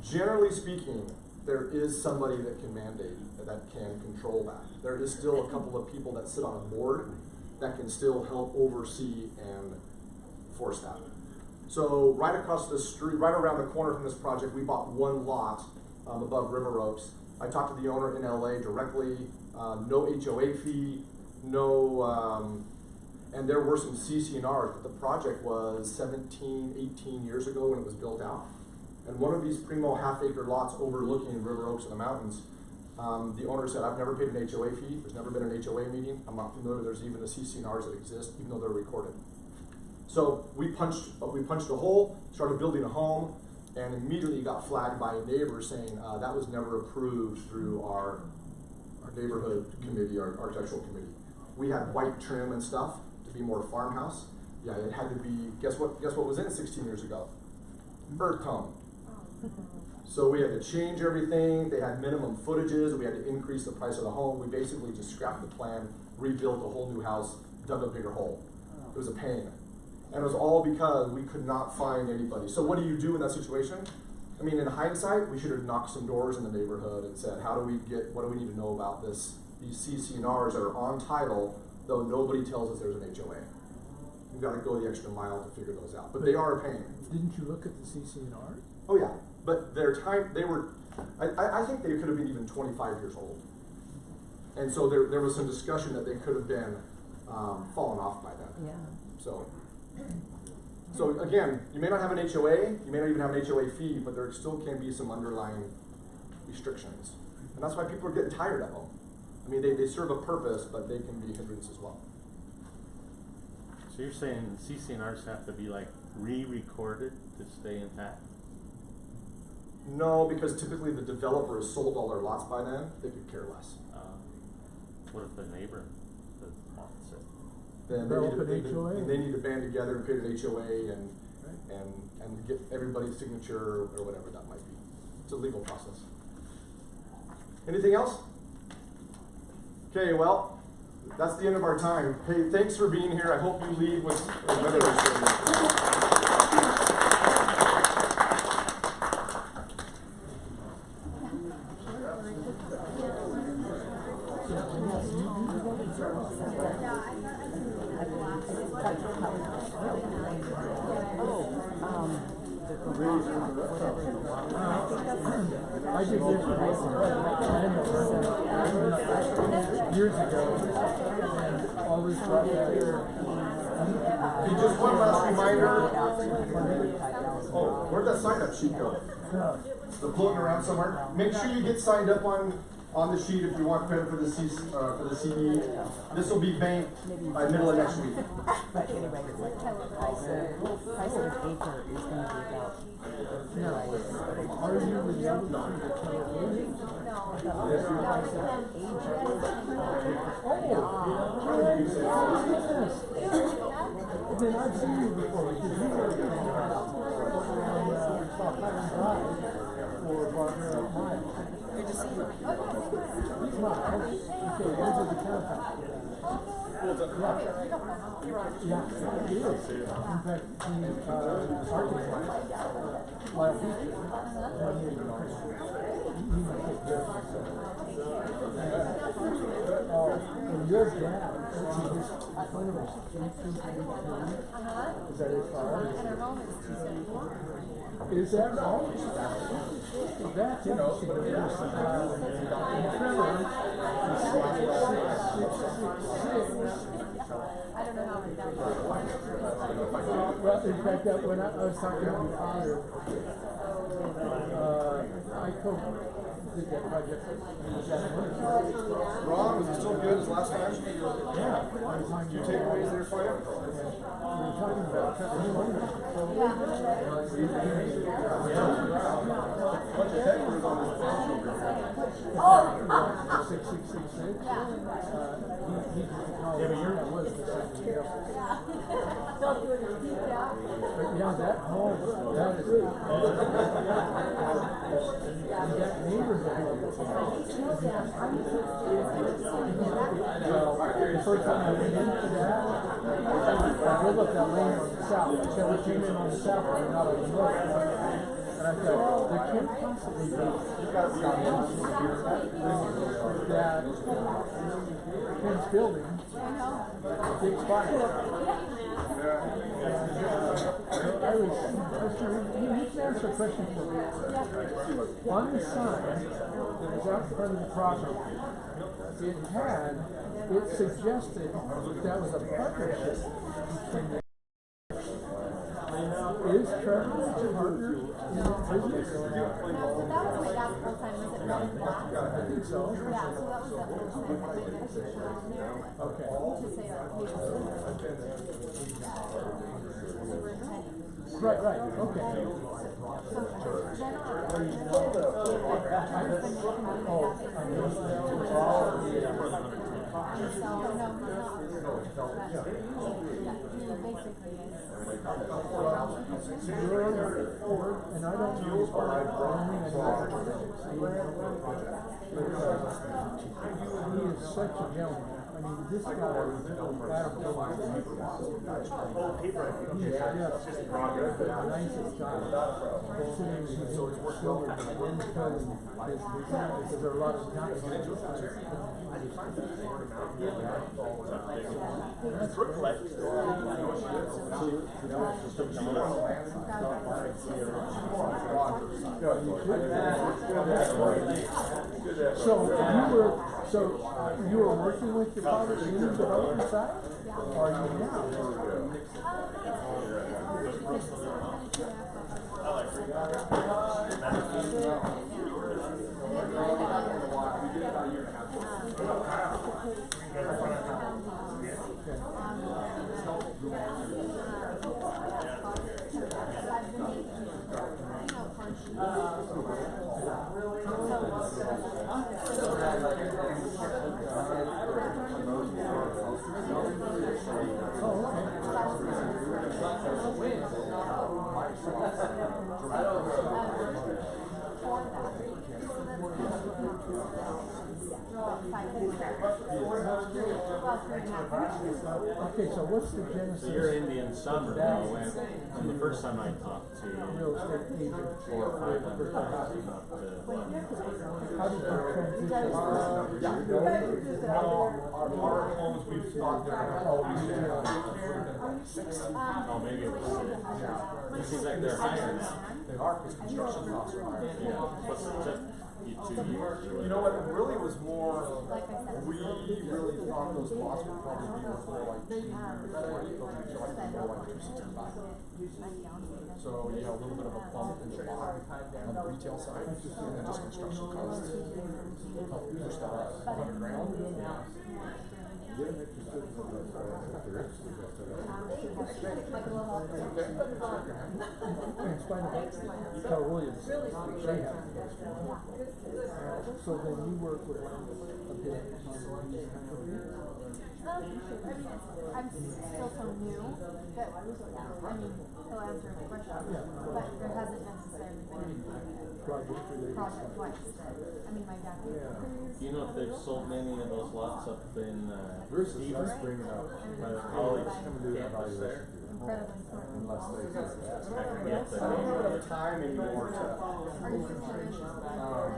Generally speaking, there is somebody that can mandate, that can control that. There is still a couple of people that sit on a board that can still help oversee and force that. So right across the street, right around the corner from this project, we bought 1 lot above River Oaks. I talked to the owner in LA directly, no HOA fee, no, and there were some CC&Rs, but the project was 17, 18 years ago when it was built out. And one of these primo half-acre lots overlooking River Oaks and the mountains, the owner said, I've never paid an HOA fee, there's never been an HOA meeting, I'm not familiar there's even the CC&Rs that exist, even though they're recorded. So we punched a hole, started building a home, and immediately got flagged by a neighbor saying that was never approved through our neighborhood committee, our architectural committee. We had white trim and stuff to be more farmhouse. Yeah, it had to be, guess what was in 16 years ago? Earth tone. So we had to change everything, they had minimum footages, we had to increase the price of the home, we basically just scrapped the plan, rebuilt a whole new house, dug a bigger hole. It was a pain. And it was all because we could not find anybody. So what do you do in that situation? I mean, in hindsight, we should have knocked some doors in the neighborhood and said, what do we need to know about these CC&Rs that are on title, though nobody tells us there's an HOA. We've got to go the extra mile to figure those out, but they are a pain. Didn't you look at the CC&R? Oh yeah, but their time, I think they could have been even 25 years old. And so there was some discussion that they could have been fallen off by then. Yeah. So again, you may not have an HOA, you may not even have an HOA fee, but there still can be some underlying restrictions. And that's why people are getting tired of them. I mean, they serve a purpose, but they can be a hindrance as well. So you're saying CC&Rs have to be like re-recorded to stay intact? No, because typically the developer has sold all their lots by then, they could care less. What if the neighbor wants it? Then they need to band together and create an HOA and get everybody's signature or whatever that might be. It's a legal process. Anything else? Okay, well, that's the end of our time. Hey, thanks for being here. I hope you leave with another I did this years ago, and all this brought back. Hey, just one last reminder. Oh, where'd that sign up sheet go? They're floating around somewhere. Make sure you get signed up on the sheet if you want credit for the CD. This will be banked by middle of next week. But anyway, price of an acre is gonna be about. Are you related to then I've seen you before. For Barbara Mile. Good to see you. He's not. Okay, those are the contacts. Yeah, it is. In fact, the architect, last week, he might take care of and your dad, one of us, is that his car? Is that wrong? That's interesting. I don't know how it does. Well, in fact, when I was talking to your father, I did that project. Ron, was it still good as last time? Yeah. Did you take away their fire? We were talking about Oh! 6666. Yeah. Yeah, but you're was the second year. Don't do it repeat, yeah. But yeah, that home, that is. That neighborhood. The first time I went into that, I drove up that lane on the south, so we came in on the south and not on the north. And I thought, there can't possibly be that Penn's building, big spot. I was sure, you can answer a question for me. On the sign that was out in front of the property, it suggested that was a partnership between the is Trevor a partner in the business? That was my dad's full time, was it Red and Black? I think so. Yeah, so that was the first time I did it. Okay. To say that he was Right, okay. And I don't know, he is such a gentleman. I mean, this guy is the nicest guy. Considering he's so silver and because there are a lot of times. So you were working with your father in the development side? Or are you now? Okay, so what's the genesis? So you're Indian Summer, though, when the first time I talked to Real estate agent. 400 or 500 up to what? How did you transition? Our homes, we've thought they're always Oh, maybe it was 6. It seems like they're higher now. They are, because construction costs are higher. Yeah, what's it, just 2 years or You know what, it really was more, we really thought those lots would probably be worth more like 2 years, before you feel like they're more like 265. So, you know, a little bit of a bump in July on the retail side, and then just construction costs. Push that up $100 grand. In spite of Keller Williams, they have. So then you work with them a bit on these kind of things? I mean, I'm still so new that, I mean, he'll answer my question, but there hasn't necessarily been any project-wise that, I mean, my dad. Do you know if they've sold many of those lots up in Bruce is Stevens? bringing up. By the college campus there? Incredibly important. Unless they. I forget the I don't name have of the it. time anymore to. Are you serious?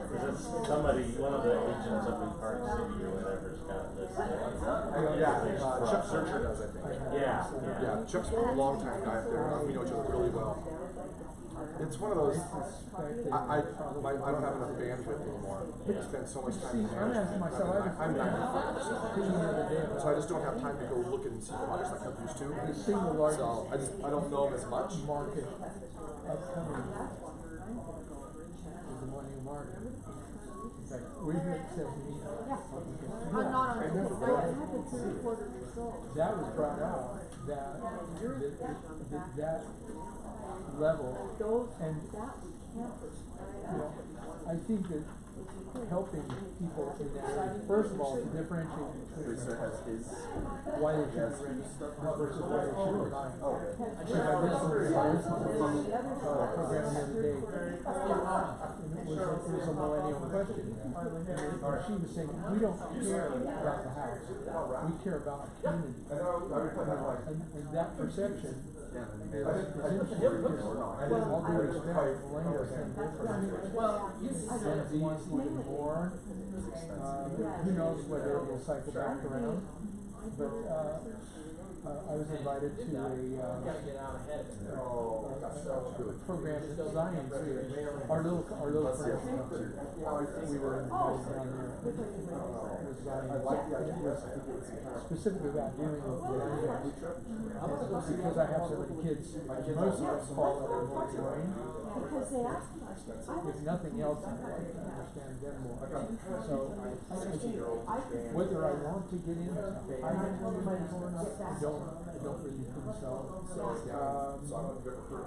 Because it's somebody, one of the agents up in Park City or whatever's got this. Chuck Searcher does, I think. Yeah. Chuck's a long-time guy up there. We know each other really well. It's one of those, I don't have enough bandwidth anymore. I spend so much time in I'm asking myself, I'm 95, so I just don't have time to go look and see projects like I used to. The single largest. So I don't know them as much. Market upcoming is the Millennium Market. In fact, we've had 70. I'm not on That was brought out, that level, and, you know, I think that helping people in that area, first of all, to differentiate between why they should rent versus why they shouldn't buy. Because I listened to a program the other day, and it was a millennial question, and she was saying, we don't care about the house, we care about the community. And that perception is interesting, because all due respect, millennials think different. Gen Z is even more. Who knows whether it will cycle back around? But I was invited to a program in Zion too. Our little friends, we were invited down there with Zion. It was specifically about dealing with millennials. Because I have so many kids, most of us fall under the brain. If nothing else, I like to understand them more. So, whether I want to get into finance or not, I don't really think so.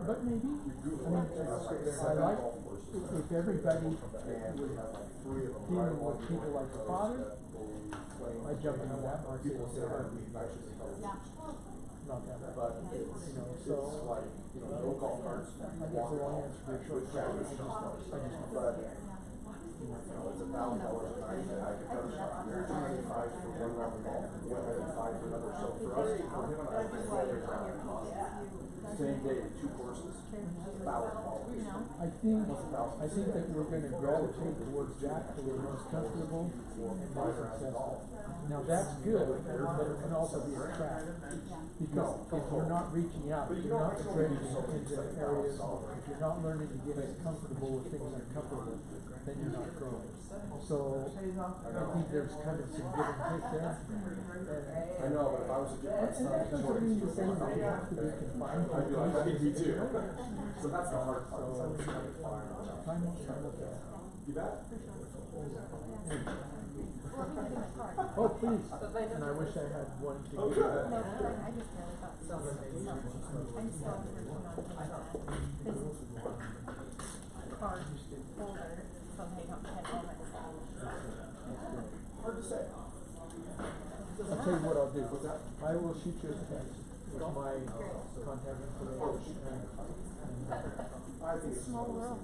But maybe, I like if everybody was dealing with people like the father, explain. I jumped into that market. People say that we actually help. Not that bad. But it's, You know, it's so, like, you know, no golf carts, I guess the long answer to your short question, I just, but, you know, it's $1,000 a night, and I could cover $295 for one round of golf, and $105 for another, so for us, for him and I, same day, 2 courses, $1,000. I think that we're gonna gravitate towards that for the most comfortable and most successful. Now, that's good, but it can also be a trap. Because if you're not reaching out, if you're not stretching into areas, if you're not learning to get as comfortable with things uncomfortable, then you're not growing. So, I think there's kind of some give and take there. I know, but if I was to do my And son, that doesn't mean to say that you have to be confined to I'd be like, I think me too. So that's the hard part, So, so I'm fire. time will tell. You bet. Oh, please, and I wish I had one to Oh, give. good. No, I just barely got some. I'm still working on his card holder, so they don't get all my stuff. Hard to say. I'll tell you what I'll do. I will shoot you a text with my contact information. I think it's Small world.